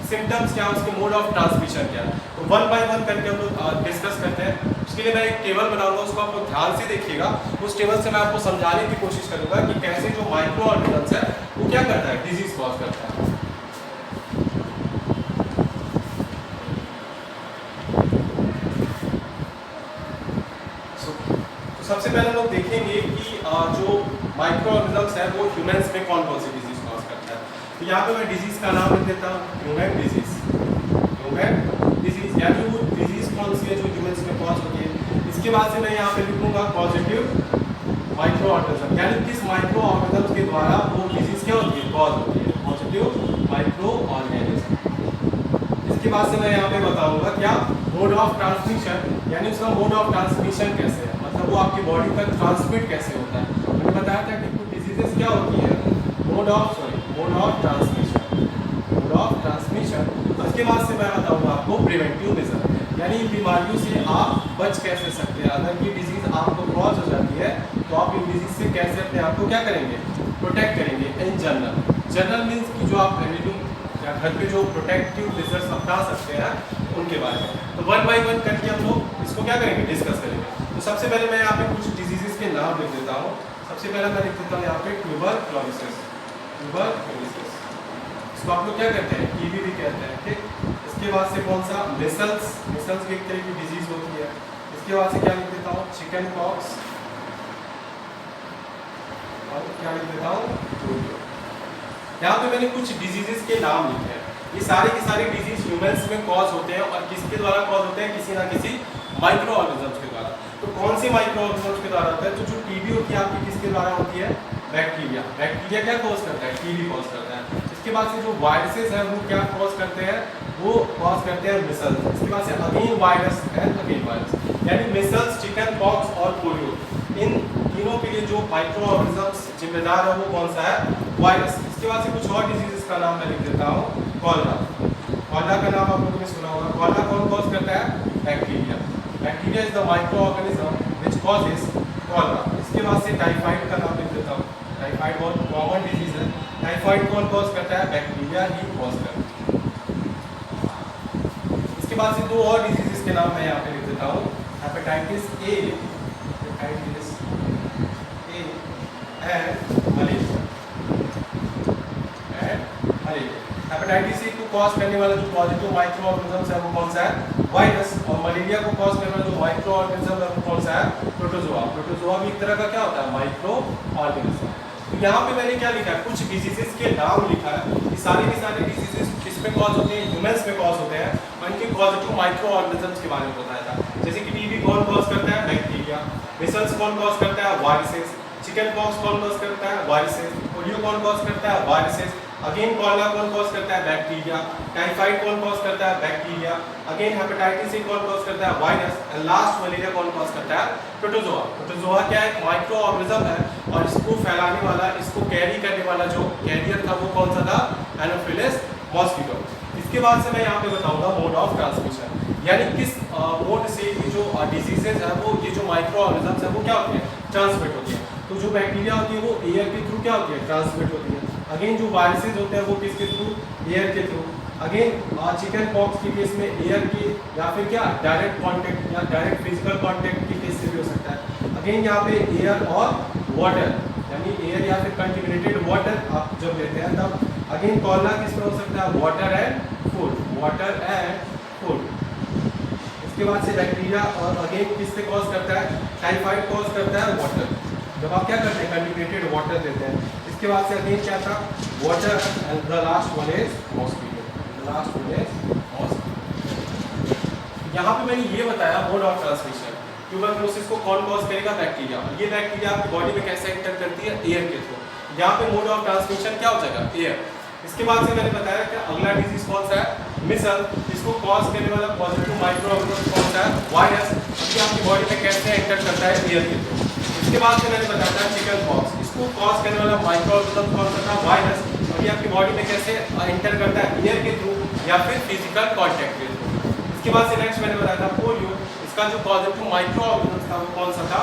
सिम्टम्स क्या है, उसके मोड ऑफ ट्रांसमिशन क्या है। तो वन बाय वन करके हम लोग डिस्कस करते हैं। उसके लिए मैं एक टेबल बनाऊंगा, उसको आप लोग ध्यान से देखिएगा। उस टेबल से मैं आपको समझाने की कोशिश करूंगा कि कैसे जो माइक्रो ऑर्गेनिजम्स है वो क्या करता है? डिजीज कॉज करता है। सबसे पहले हम लोग देखेंगे कि जो माइक्रो ऑर्गेनिजम्स है वो ह्यूमंस में कौन कौन सी डिजीज कॉज करता है। तो यहाँ पे मैं डिजीज का नाम लिख देता हूँ, ह्यूमन डिजीज। ह्यूमन डिजीज यानी वो डिजीज कौन सी है जो ह्यूमंस में कॉज होती है। इसके बाद से मैं यहाँ पे लिखूंगा पॉजिटिव माइक्रो ऑर्गेनिज्म, यानी किस माइक्रो ऑर्गेनिज्म के द्वारा वो डिजीज क्या होती है? कॉज होती है। Positive micro organism. इसके बाद से मैं यहाँ पे बताऊंगा क्या? मोड ऑफ ट्रांसमिशन, यानी उसका मोड ऑफ ट्रांसमिशन कैसे है, मतलब वो आपकी बॉडी तक ट्रांसमिट कैसे होता है। मैंने बताया था कि कुछ डिजीजेस क्या होती है? Mode of transmission. उसके बाद से मैं बताऊंगा आपको प्रिवेंटिव मेजर, यानी इन बीमारियों से आप बच कैसे सकते हैं। अगर ये डिजीज आपको कॉज हो जाती है तो आप इन कैसे अपने आप को क्या करेंगे, प्रोटेक्ट करेंगे इन जनरल। जनरल मीन्स कि जो आप घरेलू या घर पे जो प्रोटेक्टिव मेजर्स अपना सकते हैं उनके बारे में। तो वन बाय वन करके हम लोग इसको क्या करेंगे, डिस्कस करेंगे। तो सबसे पहले मैं यहाँ पे कुछ डिजीजेस के नाम लिख देता हूँ। सबसे पहले मैं लिख देता हूँ यहाँ पे ट्यूबरक्लोसिस। ट्यूबरक्लोसिस इसको आप लोग क्या कहते हैं, टीबी भी कहते हैं, ठीक। इसके बाद से कौन सा, मिसल्स। मिसल्स भी एक तरह की डिजीज होती है। इसके बाद से क्या लिख देता हूँ, चिकन पॉक्स, और क्या लिख देता हूँ, पोलियो। यहाँ पे मैंने कुछ डिजीजेस के नाम लिखे हैं। ये सारे के सारे डिजीज ह्यूमंस में कॉज होते हैं और किसके द्वारा कॉज होते हैं, किसी ना किसी माइक्रो ऑर्गेनिजम्स के द्वारा। तो कौन से माइक्रो ऑर्गेनिजम्स के द्वारा होता है, तो जो टीबी होती है आपकी किसके द्वारा होती है, बैक्टीरिया। बैक्टीरिया क्या कॉज करता है, टीबी कॉज करता है। इसके बाद से जो वायरसेस हैं वो क्या कॉज करते हैं, वो कॉज करते हैं मिसल्स। इसके बाद से again virus and again virus, यानी मिसल्स, चिकन पॉक्स और पोलियो, इन तीनों के लिए जो माइक्रो ऑर्गेनिजम्स जिम्मेदार है वो कौन सा है, वायरस। इसके बाद से कुछ और डिजीजेस का नाम मैं लिख देता हूँ, कॉलरा। कॉलरा का नाम आप लोगों ने सुना होगा। कॉलरा कौन कॉज करता है, bacteria. Bacteria is the micro organism which causes cholera. इसके बाद से टाइफाइड का नाम लिख देता हूँ। टाइफाइड बहुत कॉमन डिजीज है। टाइफाइड कौन कॉज करता है, बैक्टीरिया ही कॉज करता है। इसके बाद से दो और डिजीजेस के नाम मैं यहाँ पे लिख देता हूँ, hepatitis A, hepatitis A and malaria. Hepatitis A को कॉज करने वाला जो पॉजिटिव माइक्रो ऑर्गेनिजम्स है वो कौन सा है, वायरस। और मलेरिया को कॉज करने वाला जो माइक्रो ऑर्गेनिज्म है वो कौन सा है, प्रोटोजोआ। प्रोटोजोआ भी एक तरह का क्या होता है, माइक्रो ऑर्गेनिज्म। तो यहाँ पे मैंने क्या लिखा है, कुछ डिजीजेस के नाम लिखा है। ये सारे के सारे डिजीजेस किसमें कॉज होते हैं, ह्यूमंस में कॉज होते हैं, और इनके पॉजिटिव माइक्रो ऑर्गेनिजम्स के बारे में बताया था। जैसे कि टीबी कौन कॉज करता है, बैक्टीरिया। मिसल्स कौन कॉज करता है, वायरसेस। चिकन पॉक्स कौन कॉज करता है, वायरसेस। पोलियो कौन कॉज करता है, वायरसेस। अगेन कॉलरा कौन कॉज करता है, बैक्टीरिया। टाइफाइड कौन कॉज करता है, बैक्टीरिया। अगेन हेपेटाइटिस ए कौन कॉज करता है, वायरस। एंड लास्ट मलेरिया कौन कॉज करता है, प्रोटोजोआ। प्रोटोजोआ क्या है, माइक्रो ऑर्गेनिज्म है और इसको फैलाने वाला, इसको कैरी करने वाला जो कैरियर था वो कौन सा था, एनोफिलिस मॉस्किटो। इसके बाद से मैं यहाँ पे बताऊंगा मोड ऑफ ट्रांसमिशन, यानी किस मोड से ये जो डिजीजेज है वो, ये जो माइक्रो ऑर्गेनिजम्स है वो क्या होती है, ट्रांसमिट होती है। तो जो बैक्टीरिया होती है वो एयर के थ्रू क्या होती है, ट्रांसमिट होती है। अगेन जो वायरसेस होते हैं वो किसके थ्रू, एयर के थ्रू। अगेन चिकन पॉक्स के केस में एयर की या फिर क्या डायरेक्ट कांटेक्ट या डायरेक्ट फिजिकल कांटेक्ट के केस से भी हो सकता है। अगेन यहाँ पे एयर और वाटर, यानी एयर या फिर कंटिन्यूटेड वाटर आप जब लेते हैं तब। अगेन कॉलरा किसमें हो सकता है, water and food, water and food. इसके बाद से बैक्टीरिया और अगेन किससे कॉज करता है, टाइफाइड कॉज करता है वाटर, जब आप क्या करते हैं, कंटिन्यूटेड वाटर देते हैं। इसके बाद से अगेन क्या था, water and the last one is mosquito, the last one is mosquito. यहाँ पे मैंने ये बताया मोड ऑफ ट्रांसमिशन, ट्यूबरक्लोसिस को कौन कॉज करेगा, बैक्टीरिया। ये बैक्टीरिया आपकी बॉडी में कैसे एंटर करती है, एयर के थ्रू। यहाँ पे मोड ऑफ ट्रांसमिशन क्या हो जाएगा, एयर। इसके बाद से मैंने बताया कि अगला डिजीज कौन सा है, मिसल। इसको कॉज करने वाला पॉजिटिव माइक्रो ऑर्गेनिज्म कौन सा है, वायरस। ये आपकी बॉडी में कैसे एंटर करता है, एयर के थ्रू। इसके बाद से मैंने बताया था चिकन पॉक्स, इसको कॉज करने वाला माइक्रो ऑर्गेनिज्म कौन सा था, वायरस। और ये आपकी बॉडी में कैसे एंटर करता है, एयर के थ्रू या फिर फिजिकल कांटेक्ट के थ्रू। इसके बाद से नेक्स्ट मैंने बताया था पोलियो, इसका जो पॉजिटिव माइक्रो ऑर्गेनिज्म था वो कौन सा था,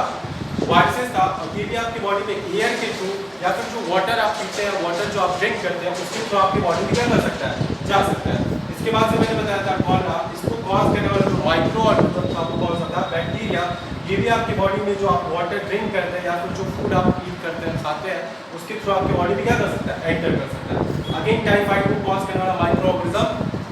वायरसेस था। और ये भी आपकी बॉडी में एयर के थ्रू या फिर जो वाटर आप पीते हैं, वाटर जो आप ड्रिंक करते हैं उसके थ्रू आपकी बॉडी में क्या कर सकता है, जा सकता है। इसके बाद से मैंने बताया था कॉलरा, इसको कॉज करने वाला जो माइक्रो ऑर्गेनिज्म था वो कौन सा था, बैक्टीरिया। ये भी आपकी बॉडी में जो आप वाटर ड्रिंक करते हैं या फिर जो फूड आप ईट करते हैं, खाते हैं, उसके थ्रू आपकी बॉडी में क्या कर सकता है, एंटर कर सकता है। अगेन टाइफाइड को कॉज करने वाला माइक्रो ऑर्गेनिज्म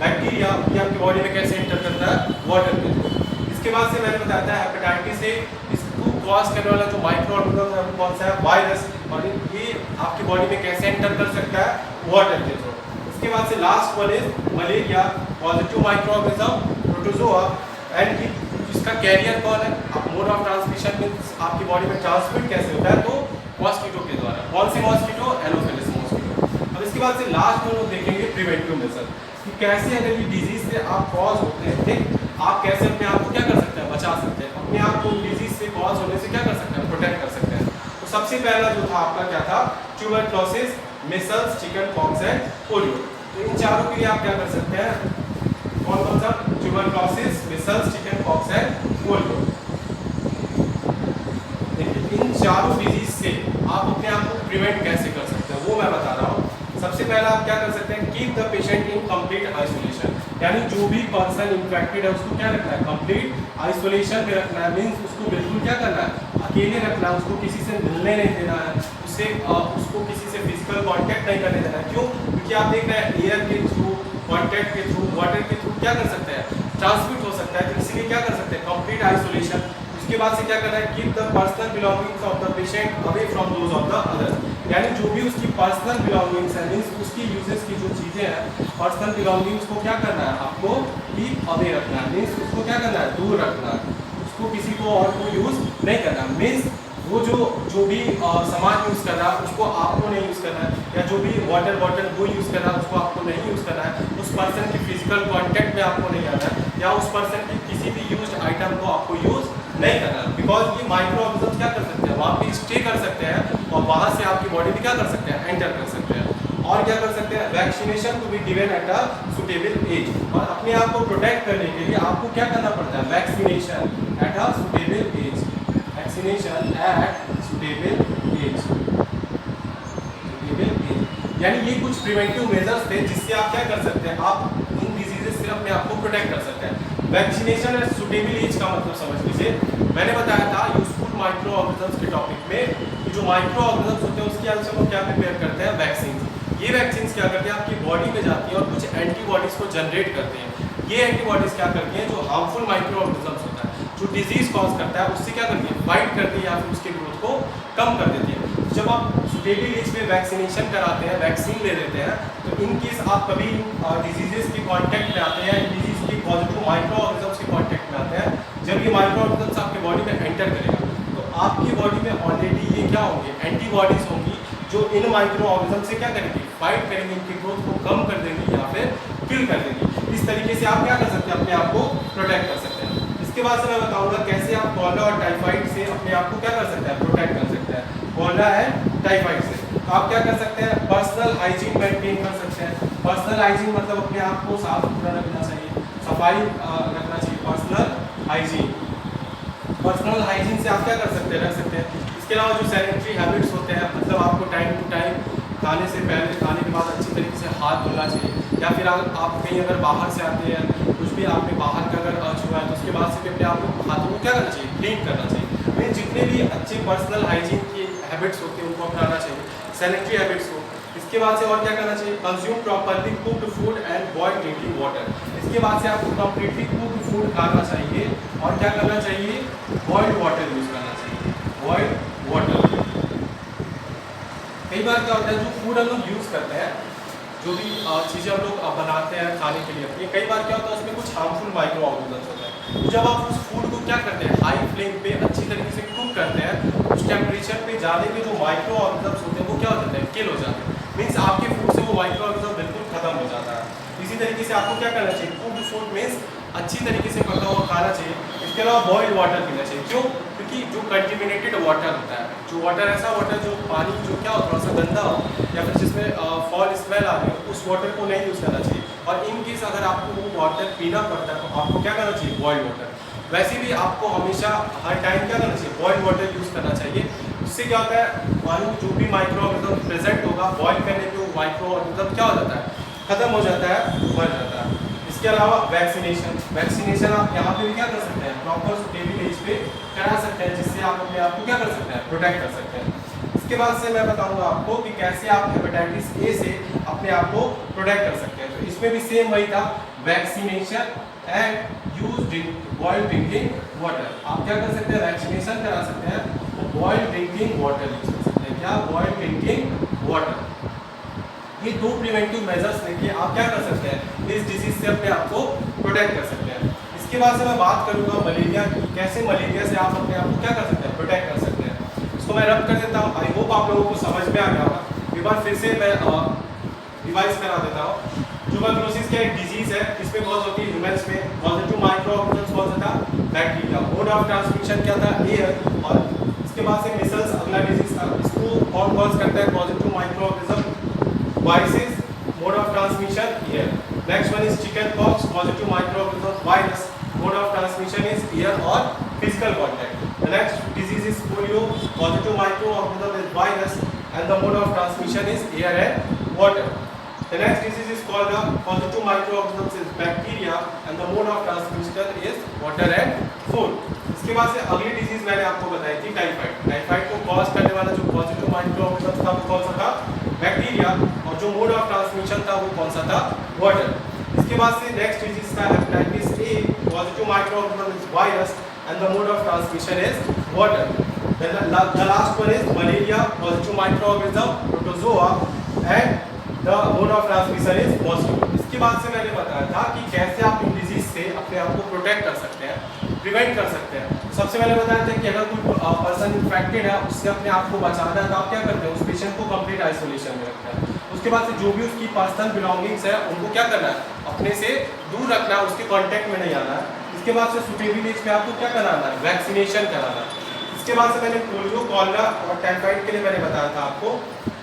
बैक्टीरिया, ये आपकी बॉडी में कैसे एंटर करता है, वाटर के थ्रू। इसके बाद से मैंने बताया था हेपेटाइटिस ए, इसको कॉज करने वाला जो माइक्रो ऑर्गेनिज्म है वो कौन सा है, वायरस। और ये आपकी बॉडी में कैसे एंटर कर सकता है, वाटर के थ्रू। इसके बाद से last one is malaria, positive micro organism protozoa. And इसका कैरियर कौन है, आप मोड ऑफ ट्रांसमिशन मींस आपकी बॉडी में ट्रांसमिट कैसे होता है, तो मॉस्किटो के द्वारा। कौन सी मॉस्किटो, एनोफिलिस मॉस्किटो। अब इसके बाद से लास्ट में लोग देखेंगे प्रिवेंटिव मेजर, कि कैसे अगर ये डिजीज से आप कॉज होते हैं, ठीक, आप कैसे अपने आप को क्या कर सकते हैं, बचा सकते हैं, अपने आप को डिजीज से कॉज होने से क्या कर सकते हैं, प्रोटेक्ट कर सकते हैं। तो सबसे पहला जो था आपका क्या था, tuberculosis, micelles, chicken pox and polio. तो इन चारों के लिए आप क्या कर सकते हैं, कौन कौन सा, tuberculosis, micelles, chicken pox and polio. देखिए इन चारों डिजीज से आप अपने आप को प्रिवेंट कैसे कर सकते हैं वो मैं बता रहा हूँ। सबसे पहला आप क्या कर सकते हैं, keep the patient in complete isolation, यानी जो भी पर्सन इन्फेक्टेड है उसको क्या रखना है, कंप्लीट आइसोलेशन पे रखना है। मीन्स उसको बिल्कुल क्या करना है, अकेले रखना है, उसको किसी से मिलने नहीं देना है, उसको किसी से फिजिकल कांटेक्ट नहीं करने देना है। क्यों? क्योंकि आप देख रहे हैं एयर के थ्रू, कांटेक्ट के थ्रू, वाटर के थ्रू क्या कर सकते हैं, ट्रांसमिट हो सकता है। तो इसीलिए क्या कर सकते हैं, कंप्लीट आइसोलेशन। उसके बाद से क्या करना है, keep the personal belongings of the patient away from those of the others, यानी जो भी उसकी पर्सनल बिलोंगिंग्स है, मीन्स उसकी यूजेस की जो चीज़ें हैं, पर्सनल बिलोंगिंग्स को क्या करना है, आपको कीप अवे रखना है। मीन्स उसको क्या करना है, दूर रखना है, उसको किसी को और को यूज़ नहीं करना। मीन्स वो जो भी सामान यूज़ कर रहा है उसको आपको नहीं यूज़ करना है, या जो भी वाटर बॉटल वो यूज़ कर रहा है उसको आपको नहीं यूज़ करना है। उस पर्सन की फिजिकल कांटेक्ट में आपको नहीं आना है, या उस पर्सन की किसी भी यूज्ड आइटम को आपको यूज़ नहीं करना, बिकॉज ये माइक्रो ऑर्गेनिज्म क्या कर सकते हैं, वहाँ पे स्टे कर सकते हैं और वहाँ से आपकी बॉडी में क्या कर सकते हैं, एंटर कर सकते हैं। और क्या कर सकते हैं, vaccination to be given at a suitable age, और अपने आप को प्रोटेक्ट करने के लिए आपको क्या करना पड़ता है, vaccination at a suitable age, vaccination at suitable age, यानी ये कुछ प्रिवेंटिव मेजर्स थे जिससे आप क्या कर सकते हैं, आप इन डिजीजेस से अपने आप को प्रोटेक्ट कर सकते हैं। वैक्सीनेशन एट सुटेबल एज का मतलब समझ लीजिए, मैंने बताया था यूजफुल माइक्रो ऑर्गेनिजम्स के टॉपिक में कि जो माइक्रो ऑर्गेनिजम्स होते हैं उसकी हेल्प से वो क्या प्रिपेयर करते हैं, वैक्सीन। ये वैक्सीन क्या करते हैं, आपकी बॉडी में जाती है और कुछ एंटीबॉडीज को जनरेट करते हैं। ये एंटीबॉडीज क्या करती हैं, जो हार्मफुल माइक्रो ऑर्गेनिजम्स होता है, जो डिजीज कॉज करता है, उससे क्या करती है, फाइट करती है या फिर उसके ग्रोथ को कम कर देती है। जब आप सुटेबल एज में वैक्सीनेशन कराते हैं, वैक्सीन ले लेते हैं, तो इन केस आप कभी डिजीजेस के कांटेक्ट में आते हैं, डिजीज के पॉजिटिव माइक्रो ऑर्गेनिजम्स के कांटेक्ट में आते हैं, जब ये माइक्रो ऑर्गेनिजम्स आपके बॉडी में एंटर करेगा तो आपकी बॉडी में ऑलरेडी ये क्या होंगे, एंटीबॉडीज होंगी जो इन माइक्रो ऑर्गेनिजम से क्या करेंगी, फाइट करेंगी, इनकी ग्रोथ को कम कर देंगी या फिर किल कर देंगी। इस तरीके से आप क्या कर सकते हैं, अपने आप को प्रोटेक्ट कर सकते हैं। इसके बाद से मैं बताऊंगा कैसे आप कॉलरा और टाइफाइड से अपने आप को क्या कर सकते हैं, प्रोटेक्ट कर सकते हैं, कॉलरा एंड टाइफाइड से। तो आप क्या कर सकते हैं, पर्सनल हाइजीन मेंटेन कर सकते हैं। पर्सनल हाइजीन मतलब अपने आप को साफ सुथरा रखना चाहिए, सफाई रखना चाहिए, पर्सनल हाइजीन। पर्सनल हाइजीन से आप क्या कर सकते हैं, रख सकते हैं। इसके अलावा जो सैनिटरी हैबिट्स होते हैं, मतलब आपको टाइम टू टाइम खाने से पहले, खाने के बाद अच्छी तरीके से हाथ धोना चाहिए, या फिर आप कहीं अगर बाहर से आते हैं, कुछ भी आपने बाहर का अगर छुआ है तो उसके बाद से भी अपने आप को हाथों को क्या करना चाहिए, क्लीन करना चाहिए। मीन जितने भी अच्छे पर्सनल हाइजीन की हैबिट्स होती हैं उनको अपनाना चाहिए, सैनिटरी हैबिट्स को। इसके बाद से और क्या करना चाहिए, consume properly cooked food and boiled drinking water. इसके बाद से आपको कंप्लीटली कुक्ड फूड खाना चाहिए और क्या करना चाहिए, बॉइल्ड वाटर यूज़ करना चाहिए, बॉइल्ड वाटर। कई बार क्या होता है, जो फूड हम लोग यूज़ करते हैं, जो भी चीज़ें हम लोग बनाते हैं खाने के लिए अपनी, कई बार क्या होता है उसमें कुछ हार्मफुल माइक्रो ऑर्गेनिजम्स होते हैं। तो जब आप उस फूड को क्या करते हैं, हाई फ्लेम पे अच्छी तरीके से कुक करते हैं, उस टेम्परेचर पे जाने के जो माइक्रो ऑर्गेनिजम्स होते हैं वो क्या हो जाते हैं, किल हो जाते हैं। मीन्स आपके फूड से वो माइक्रो ऑर्गेनिज्म बिल्कुल खत्म हो जाता है। इसी तरीके से आपको क्या करना चाहिए, कुक्ड फूड मीन्स अच्छी तरीके से पका हुआ खाना चाहिए। इसके अलावा बॉइल्ड वाटर पीना चाहिए। क्यों? क्योंकि जो कंटेमिनेटेड वाटर होता है, जो वाटर ऐसा वाटर जो पानी जो क्या हो, थोड़ा सा गंदा हो या फिर जिसमें फॉल स्मेल आ रही हो, उस वाटर को नहीं यूज़ करना चाहिए। और इन केस अगर आपको वो वाटर पीना पड़ता है तो आपको क्या करना चाहिए, बॉइल्ड वाटर। वैसे भी आपको हमेशा हर टाइम क्या करना चाहिए, बॉइल्ड वाटर यूज़ करना चाहिए। इससे क्या होता है, पानी जो भी माइक्रो ऑर्गेनिज्म प्रेजेंट होगा, बॉइल करने पे वो माइक्रो ऑर्गेनिज्म क्या हो जाता है, खत्म हो जाता है, मर जाता है। इसके अलावा वैक्सीनेशन आप यहाँ पे भी क्या कर सकते हैं, प्रॉपर सुटेबल एज पे करा सकते हैं, जिससे आप अपने आप को क्या कर सकते हैं, प्रोटेक्ट कर सकते हैं। इसके बाद से मैं बताऊंगा आपको कि कैसे आप हेपेटाइटिस ए से अपने आप को प्रोटेक्ट कर सकते हैं। तो इसमें भी सेम वही था, vaccination and use boiled drinking water. आप क्या कर सकते हैं, वैक्सीनेशन करा सकते हैं, बॉइल्ड ड्रिंकिंग वाटर यूज कर सकते हैं। क्या, बॉइल्ड ड्रिंकिंग वाटर। ये दो प्रिवेंटिव मेजर्स लेके आप क्या कर सकते हैं, इस डिजीज से अपने आप को प्रोटेक्ट कर सकते हैं। इसके बाद से मैं बात करूंगा मलेरिया की, कैसे मलेरिया से आप अपने आप को क्या कर सकते हैं, प्रोटेक्ट कर सकते हैं। इसको मैं रब कर देता हूँ, आई होप आप लोगों को समझ में आ गया होगा। एक बार फिर से मैं रिवाइज करा देता हूँ। ट्यूबरकुलोसिस क्या एक डिजीज है, इसमें कॉज होती है ह्यूमंस में, पॉजिटिव माइक्रो ऑर्गेनिज्म कॉज होता है बैक्टीरिया, मोड ऑफ ट्रांसमिशन क्या था, एयर। और इसके बाद से मिसल्स अगला डिजीज था, इसको कौन कॉज करता है, positive micro organism, viruses, mode of transmission air. Next one is chickenpox, positive micro organism, virus, mode of transmission is air और physical contact. The next disease is polio. Positive microorganism is virus, and the mode of transmission is air and water. The next disease is called positive microorganisms is bacteria, and the mode of transmission is water and food. इसके बाद से अगली disease मैंने आपको बताई थी typhoid. Typhoid को cause करने वाला जो पॉजिटिव माइक्रोऑर्गेनिज्म था वो कौन सा था? बैक्टीरिया. और जो मोड ऑफ ट्रांसमिशन था वो कौन सा था? वाटर. इसके बाद से नेक्स्ट डिजीज था hepatitis A. Positive microorganism is virus and the mode of transmission is water. The last one is malaria. Positive microorganism protozoa and the mode of transmission is mosquito. इसके बाद से मैंने बताया था कि कैसे आप इन डिजीज से अपने आप को प्रोटेक्ट कर सकते हैं, प्रिवेंट कर सकते हैं. सबसे पहले बताया था कि अगर कोई पर्सन इन्फेक्टेड है उससे अपने आप को बचाना है तो आप क्या करते हैं? उस पेशेंट को कंप्लीट आइसोलेशन में रखते हैं. उसके बाद से जो भी उसकी पर्सनल बिलोंगिंग्स है उनको क्या करना है? अपने से दूर रखना है, उसके कॉन्टेक्ट में नहीं आना है. इसके बाद से सुटेबल एज पे आपको क्या कराना है? वैक्सीनेशन कराना है. इसके बाद से मैंने पोलियो, कॉलरा और टाइफाइड के लिए मैंने बताया था आपको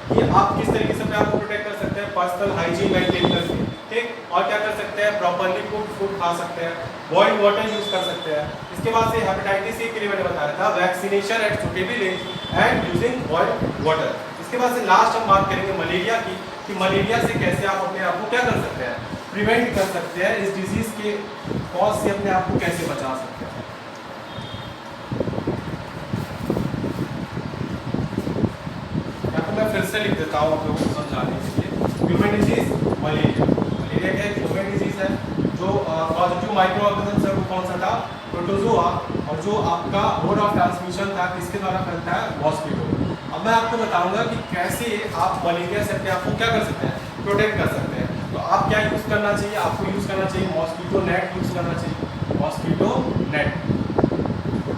कि आप किस तरीके से अपने आप को प्रोटेक्ट कर सकते हैं. पर्सनल हाइजीन मेंटेन करके, ठीक. और क्या कर सकते हैं? प्रॉपर्ली कुक्ड फूड खा सकते हैं, बॉइल्ड वाटर यूज कर सकते हैं. इसके बाद से हेपेटाइटिस ए के लिए मैंने बताया था vaccination at suitable age and using boiled water. इसके बाद से लास्ट हम बात करेंगे मलेरिया की, कि मलेरिया से कैसे आप अपने आप को क्या कर सकते हैं? प्रिवेंट कर सकते हैं. इस डिजीज के कॉज से अपने आप को कैसे बचा सकते हैं. मैं फिर से लिख देता हूँ आप लोगों को समझाने के लिए. Human disease malaria. मलेरिया क्या है? ह्यूमन डिजीज है. जो पॉजिटिव माइक्रोऑर्गेनिज्म है वो कौन सा था? प्रोटोजोआ. और जो आपका मोड ऑफ ट्रांसमिशन था किसके द्वारा फैलता है? मॉस्किटो. अब मैं आपको बताऊंगा कि कैसे आप मलेरिया से अपने आप को क्या कर सकते हैं? प्रोटेक्ट कर सकते हैं. तो आप क्या यूज़ करना चाहिए? आपको यूज़ करना चाहिए मॉस्किटो नेट यूज़ करना चाहिए. मॉस्किटो नेट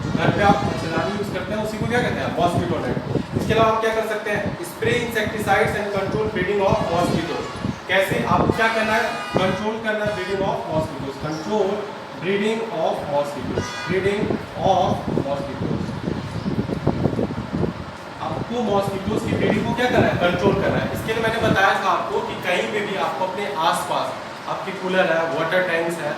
जो घर पे आप मच्छरदानी यूज़ करते हैं उसी को क्या कहते हैं? Mosquito net. इसके अलावा आप क्या कर सकते हैं? Spray insecticides and control breeding of mosquito. कैसे? आपको क्या करना है? कंट्रोल करना है breeding of mosquitoes. Control breeding of mosquitoes. Breeding of mosquitoes. आपको मॉस्किटोज की ब्रीडिंग को क्या करना है? कंट्रोल करना है. इसके लिए मैंने बताया था आपको कि कहीं पे भी आपको अपने आसपास आपके कूलर है, वाटर टैंक्स है,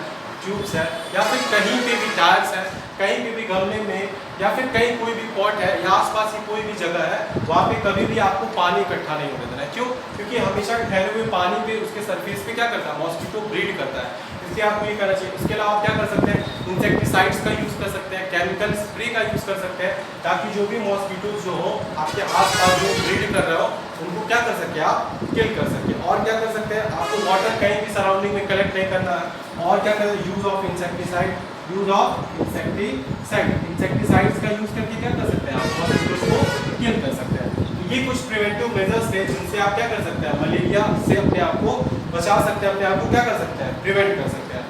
ट्यूब्स है, या फिर कहीं पे भी टायर्स है, कहीं पे भी गमले में, या फिर कहीं कोई भी पॉट है या आसपास की कोई भी जगह है, वहाँ पे कभी भी आपको पानी इकट्ठा नहीं होने देना है. क्यों? क्योंकि हमेशा ठहरे हुए पानी पे उसके सरफेस पे क्या करता है? मॉस्किटो ब्रीड करता है. इसलिए आपको ये करना चाहिए. इसके अलावा आप क्या कर सकते हैं? इंसेक्टिसाइड्स का यूज़ कर सकते हैं, केमिकल स्प्रे का यूज़ कर सकते हैं, ताकि जो भी मॉस्किटोज जो हो आपके आसपास जो ब्रीड कर रहे हो उनको क्या कर सके? आप किल कर सके. और क्या कर सकते हैं? आपको वाटर कहीं भी सराउंडिंग में कलेक्ट नहीं करना है. और क्या करें? Use of insecticide. Use of insecticide. Insecticides का यूज करके क्या कर सकते हैं? आप मॉस्किटोज को किल कर सकते हैं. तो ये कुछ प्रिवेंटिव मेजर्स थे जिनसे आप क्या कर सकते हैं? मलेरिया से अपने आप को बचा सकते हैं, अपने आप को क्या कर सकते हैं? प्रिवेंट कर सकते हैं.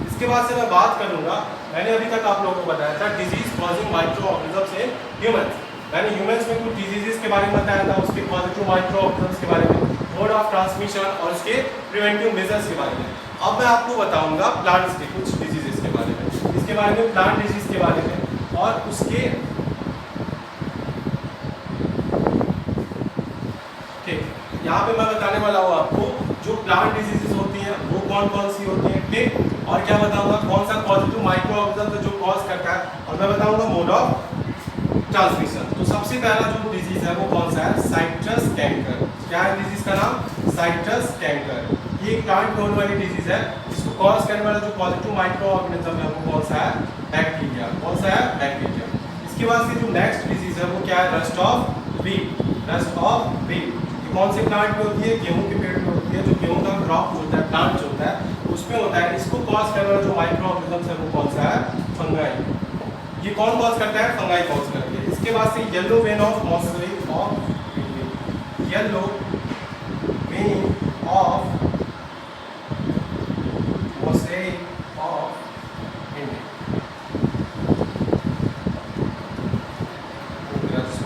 इसके बाद से मैं बात करूंगा, मैंने अभी तक आप लोगों को बताया था डिजीज कॉजिंग माइक्रोऑर्गेनिज्म्स इन ह्यूमंस. मैंने ह्यूमंस में कुछ डिजीजेस के बारे में बताया था, उसके पॉजिटिव माइक्रोऑर्गेनिज्म्स के बारे में, मोड ऑफ ट्रांसमिशन और उसके प्रिवेंटिव मेजर्स के बारे में. अब मैं आपको बताऊंगा प्लांट्स के कुछ डिजीजेस के बारे में, इसके बारे में, प्लांट डिजीज के बारे में, और उसके ठीक यहाँ पे मैं बताने वाला हूँ आपको जो प्लांट डिजीजेस होती हैं वो कौन कौन सी होती हैं, ठीक. और क्या बताऊंगा? कौन सा पॉजिटिव माइक्रोऑर्गेनिज्म जो कॉज करता है, और मैं बताऊंगा मोड ऑफ ट्रांसमिशन. तो सबसे पहला जो डिजीज है वो कौन सा है? Citrus canker. क्या है डिजीज का नाम? Citrus canker. ये एक प्लांट में होने वाली डिजीज है. इसको कॉज करने वाला जो पॉजिटिव माइक्रोऑर्गेनिज्म है वो कौन सा है? बैक्टीरिया. कौन सा है? बैक्टीरिया. इसके बाद से जो नेक्स्ट डिजीज है वो क्या है? Rust of wheat. Rust of wheat ये कौन से प्लांट में होती है? गेहूं के पेड़ में होती है. जो गेहूं का क्रॉप होता है, प्लांट जो होता है उसमें होता है. इसको कॉज करने वाला जो माइक्रोऑर्गेनिज्म है वो कौन सा है? फंगाई. ये कौन कॉज करता है? फंगाई कॉज करती है. इसके बाद से yellow vein of mosquito of yellow vein of mosaic of India.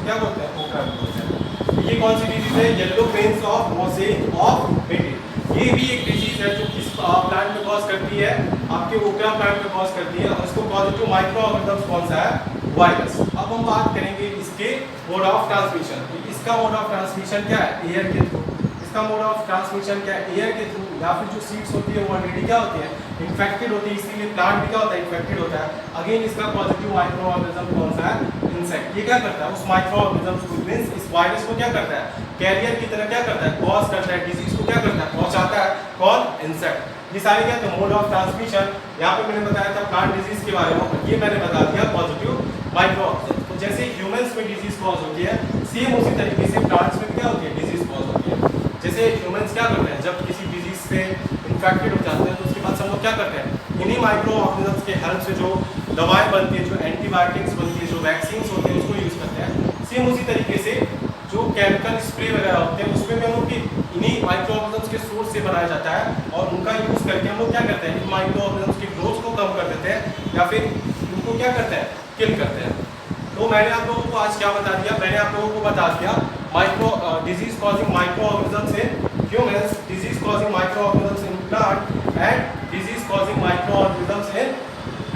क्या बोलते हैं? पोकरा बोलते हैं. ये कौन सी डिजीज है? Yellow veins of mosaic of India. ये भी एक डिजीज है जो किस प्लांट में कॉज करती है? आपके ओकरा प्लांट में कॉज करती है. और इसको पॉजिटिव माइक्रोऑर्गेनिज्म कौन सा है? वायरस. अब हम बात करेंगे इसके मोड ऑफ ट्रांसमिशन. इसका मोड ऑफ ट्रांसमिशन क्या है? एयर के थ्रू. इसका मोड ऑफ ट्रांसमिशन क्या है? एयर के थ्रू. या फिर जो सीड्स होती है वो ऑलरेडी क्या होती है? इन्फेक्टेड होती है. इसीलिए प्लांट भी क्या होता है? इन्फेक्टेड होता है. अगेन इसका पॉजिटिव माइक्रोऑर्गेनिज्म कौन सा है? इंसेक्ट। ये क्या करता है, उस माइक्रो ऑर्गेनिज्म को मींस इस वायरस को क्या करता है, कैरियर की तरह क्या करता है, कॉज करता है, डिजीज को क्या करता है, पहुंचाता है, कौन, इंसेक्ट। ये सारे क्या थे, मोड ऑफ ट्रांसमिशन। यहाँ पे मैंने बताया था प्लांट डिजीज के बारे में, ये मैंने बता दिया पॉजिटिव माइक्रो ऑर्गेनिज्म। तो जैसे ह्यूमंस में डिजीज कॉज होती है, सेम उसी तरीके से प्लांट्स में क्या होती है, डिजीज कॉज होती है। जैसे ह्यूमंस क्या करते हैं, जब किसी डिजीज से इन्फेक्टेड हो जाते हैं तो उसके बाद हम लोग क्या करते हैं, इन्हीं माइक्रो ऑर्गेनिज्म के हेल्प से जो दवाएं बनती है, जो एंटीबायोटिक्स बनती है, जो वैक्सीन होती है, उसको यूज करते हैं। सेम उसी तरीके से जो केमिकल स्प्रे वगैरह होते हैं उसमें भी हम लोग इन्हीं माइक्रो ऑर्गेनिज्म के सोर्स से बनाया जाता है, और उनका यूज करके हम लोग क्या करते हैं, इन माइक्रो ऑर्गेनिज्म की ग्रोथ को कम कर देते हैं या फिर उनको क्या करते हैं, किल करते हैं। तो मैंने आप लोगों को आज क्या बता दिया, मैंने आप लोगों को बता दिया micro disease causing micro organisms in humans, disease causing micro organisms in plant and disease causing micro organisms in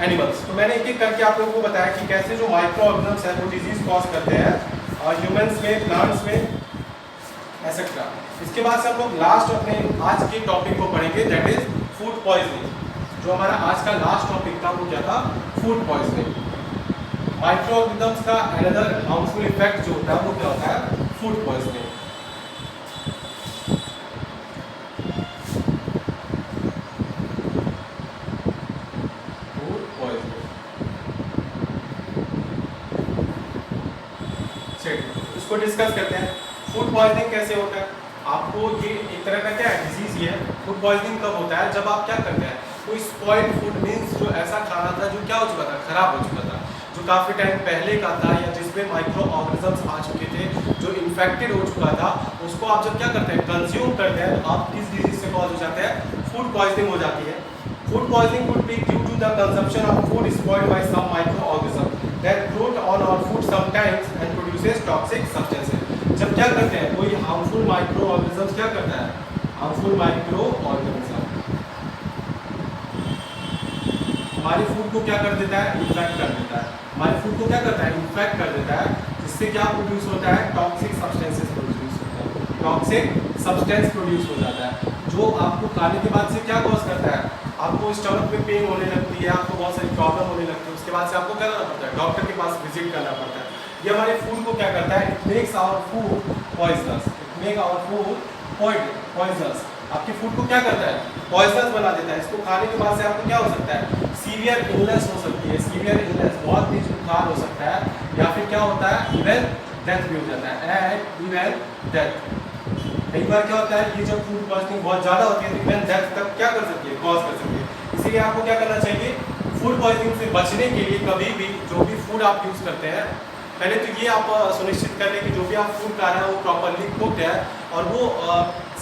animals. तो मैंने एक एक करके आप लोगों को बताया कि कैसे जो माइक्रो ऑर्गेनिज्म्स हैं वो डिजीज कॉज करते हैं ह्यूमंस में, प्लांट्स में, एटसेट्रा। इसके बाद से हम लोग लास्ट अपने आज के टॉपिक को पढ़ेंगे, दैट इज फूड पॉइजनिंग। जो हमारा आज का लास्ट टॉपिक था वो क्या था, फूड पॉइजनिंग। माइक्रो ऑर्गेनिज्म्स का अनदर हार्मफुल इफेक्ट जो होता है वो क्या होता है, फूड पॉइजनिंग। इसको डिस्कस करते हैं। फूड पॉइजनिंग कैसे होता है, आपको ये एक तरह का क्या है, डिजीज ही है। फूड पॉइजनिंग कब होता है, जब आप क्या करते हैं, कोई स्पॉइल्ड फूड मींस जो ऐसा खाना था जो क्या हो चुका था, खराब हो चुका था, जो काफ़ी टाइम पहले का था या जिसमें माइक्रो ऑर्गेनिज्म्स आ चुके थे, जो इन्फेक्टेड हो चुका था, उसको आप जब क्या करते हैं, कंज्यूम करते हैं, तो आप किस डिजीज से कॉज हो जाते हैं, फूड पॉइजनिंग हो जाती है। Food poisoning would be due to the consumption of food spoiled by some micro organism that growth on our food sometimes and produces toxic substances। जब क्या करते हैं, कोई हार्मफुल माइक्रो ऑर्गेनिज्म क्या करता है, हार्मफुल माइक्रो ऑर्गेनिज्म हमारे food को क्या कर देता है, इन्फेक्ट कर देता है, हमारे फूड को क्या करता है, इन्फेक्ट कर देता है, जिससे क्या प्रोड्यूस होता है, टॉक्सिक सब्सटेंसेस प्रोड्यूस होता है, टॉक्सिक सब्सटेंस प्रोड्यूस हो जाता है, जो आपको खाने के बाद से क्या कॉज करता है, आपको स्टमक में पेन होने लगती है, आपको बहुत सारी प्रॉब्लम होने लगती है, उसके बाद से आपको क्या करना पड़ता है, डॉक्टर के पास विजिट करना पड़ता है। ये हमारे फूड को क्या करता है, it makes our food poisonous, it make our food poisonous. आपके फूड को क्या करता है, पॉइजनस बना देता है। इसको खाने के बाद से आपको क्या हो सकता है, सीवियर इलनेस हो सकती है, सीवियर इलनेस बहुत तेज बुखार हो सकता है, या फिर क्या होता है, इवन डेथ भी हो जाता है, एंड इवन डेथ। कई बार क्या होता है, ये जब फूड पॉइजनिंग बहुत ज़्यादा होती है तो इवन डेथ तक क्या कर सकती है, कॉज कर सकती है। इसीलिए आपको क्या करना चाहिए, फूड पॉइजनिंग से बचने के लिए कभी भी जो भी फूड आप यूज़ करते हैं, पहले तो ये आप सुनिश्चित कर लें कि जो भी आप फूड खा रहे हैं वो प्रॉपरली कुक्ड है और वो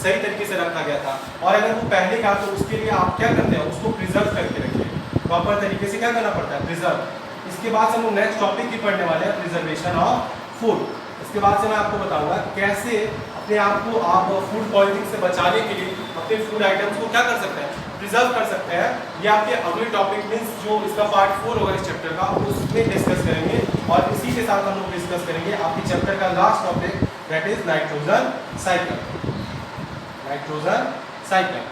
सही तरीके से रखा गया था। और अगर वो पहले का तो उसके लिए आप क्या करते हैं, उसको प्रिजर्व करके रखिए, प्रॉपर तरीके से क्या करना पड़ता है, प्रिजर्व। इसके बाद से हम लोग नेक्स्ट टॉपिक भी पढ़ने वाले हैं, प्रिजर्वेशन ऑफ फूड। इसके बाद से मैं आपको बताऊंगा कैसे अपने आप को आप फूड पॉइजनिंग से बचाने के लिए अपने फूड आइटम्स को क्या कर सकते हैं, प्रिजर्व कर सकते हैं। ये आपके अगले टॉपिक मीन्स जो इसका पार्ट 4 होगा इस चैप्टर का, उसमें डिस्कस करेंगे। और इसी के साथ हम लोग डिस्कस करेंगे आपके चैप्टर का last topic, that is nitrogen cycle. Nitrogen cycle,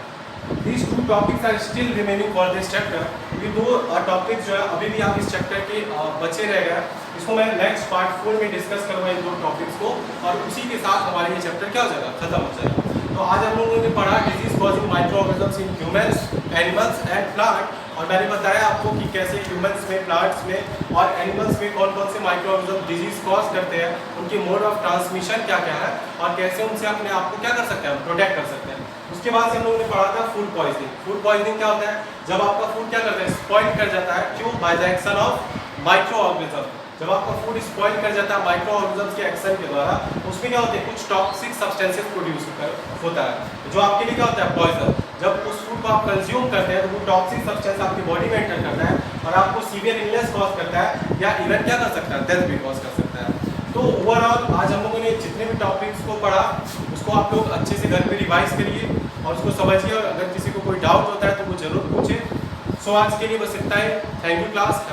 these two topics are still remaining for this chapter। ये दो टॉपिक्स जो है अभी भी आप इस चैप्टर के बचे रह गए, इसको मैं नेक्स्ट पार्ट 4 में डिस्कस करूँगा इन दो टॉपिक्स को, और उसी के साथ हमारे ये चैप्टर क्या हो जाएगा, खत्म हो जाएगा। तो आज हम लोगों ने पढ़ा disease causing micro organisms in humans, animals and plant, और मैंने बताया आपको कि कैसे ह्यूमंस में, प्लांट्स में और एनिमल्स में कौन कौन से माइक्रो ऑर्गेनिज्म डिजीज कॉज करते हैं, उनकी मोड ऑफ ट्रांसमिशन क्या क्या है, और कैसे उनसे अपने आप को क्या कर सकते हैं, प्रोटेक्ट कर सकते हैं। उसके बाद से हम लोगों ने पढ़ा था फूड पॉइजनिंग। फूड पॉइजनिंग क्या होता है, जब आपका फूड क्या करता है, स्पॉइल कर जाता है, क्यों, by the action of micro organism. जब आपका फूड स्पॉइल कर जाता है माइक्रो ऑर्गेनिज्म के एक्शन के द्वारा, उसमें क्या होते हैं, कुछ टॉक्सिक सब्सटेंसेस प्रोड्यूस होता है, जो आपके लिए क्या होता है, पॉइजन। जब उस फूड को आप कंज्यूम करते हैं तो वो टॉक्सिक सब्सटेंस आपकी बॉडी में एंटर करता है और आपको सीवियर इलनेस कॉज करता है, या इवन क्या कर सकता है, डेथ भी कॉज कर सकता है। तो ओवरऑल आज हम लोगों ने जितने भी टॉपिक्स को पढ़ा उसको आप लोग अच्छे से घर पे रिवाइज करिए और उसको समझिए, और अगर किसी को कोई डाउट होता है तो वो जरूर पूछे। सो आज के लिए बस इतना ही। Thank you class.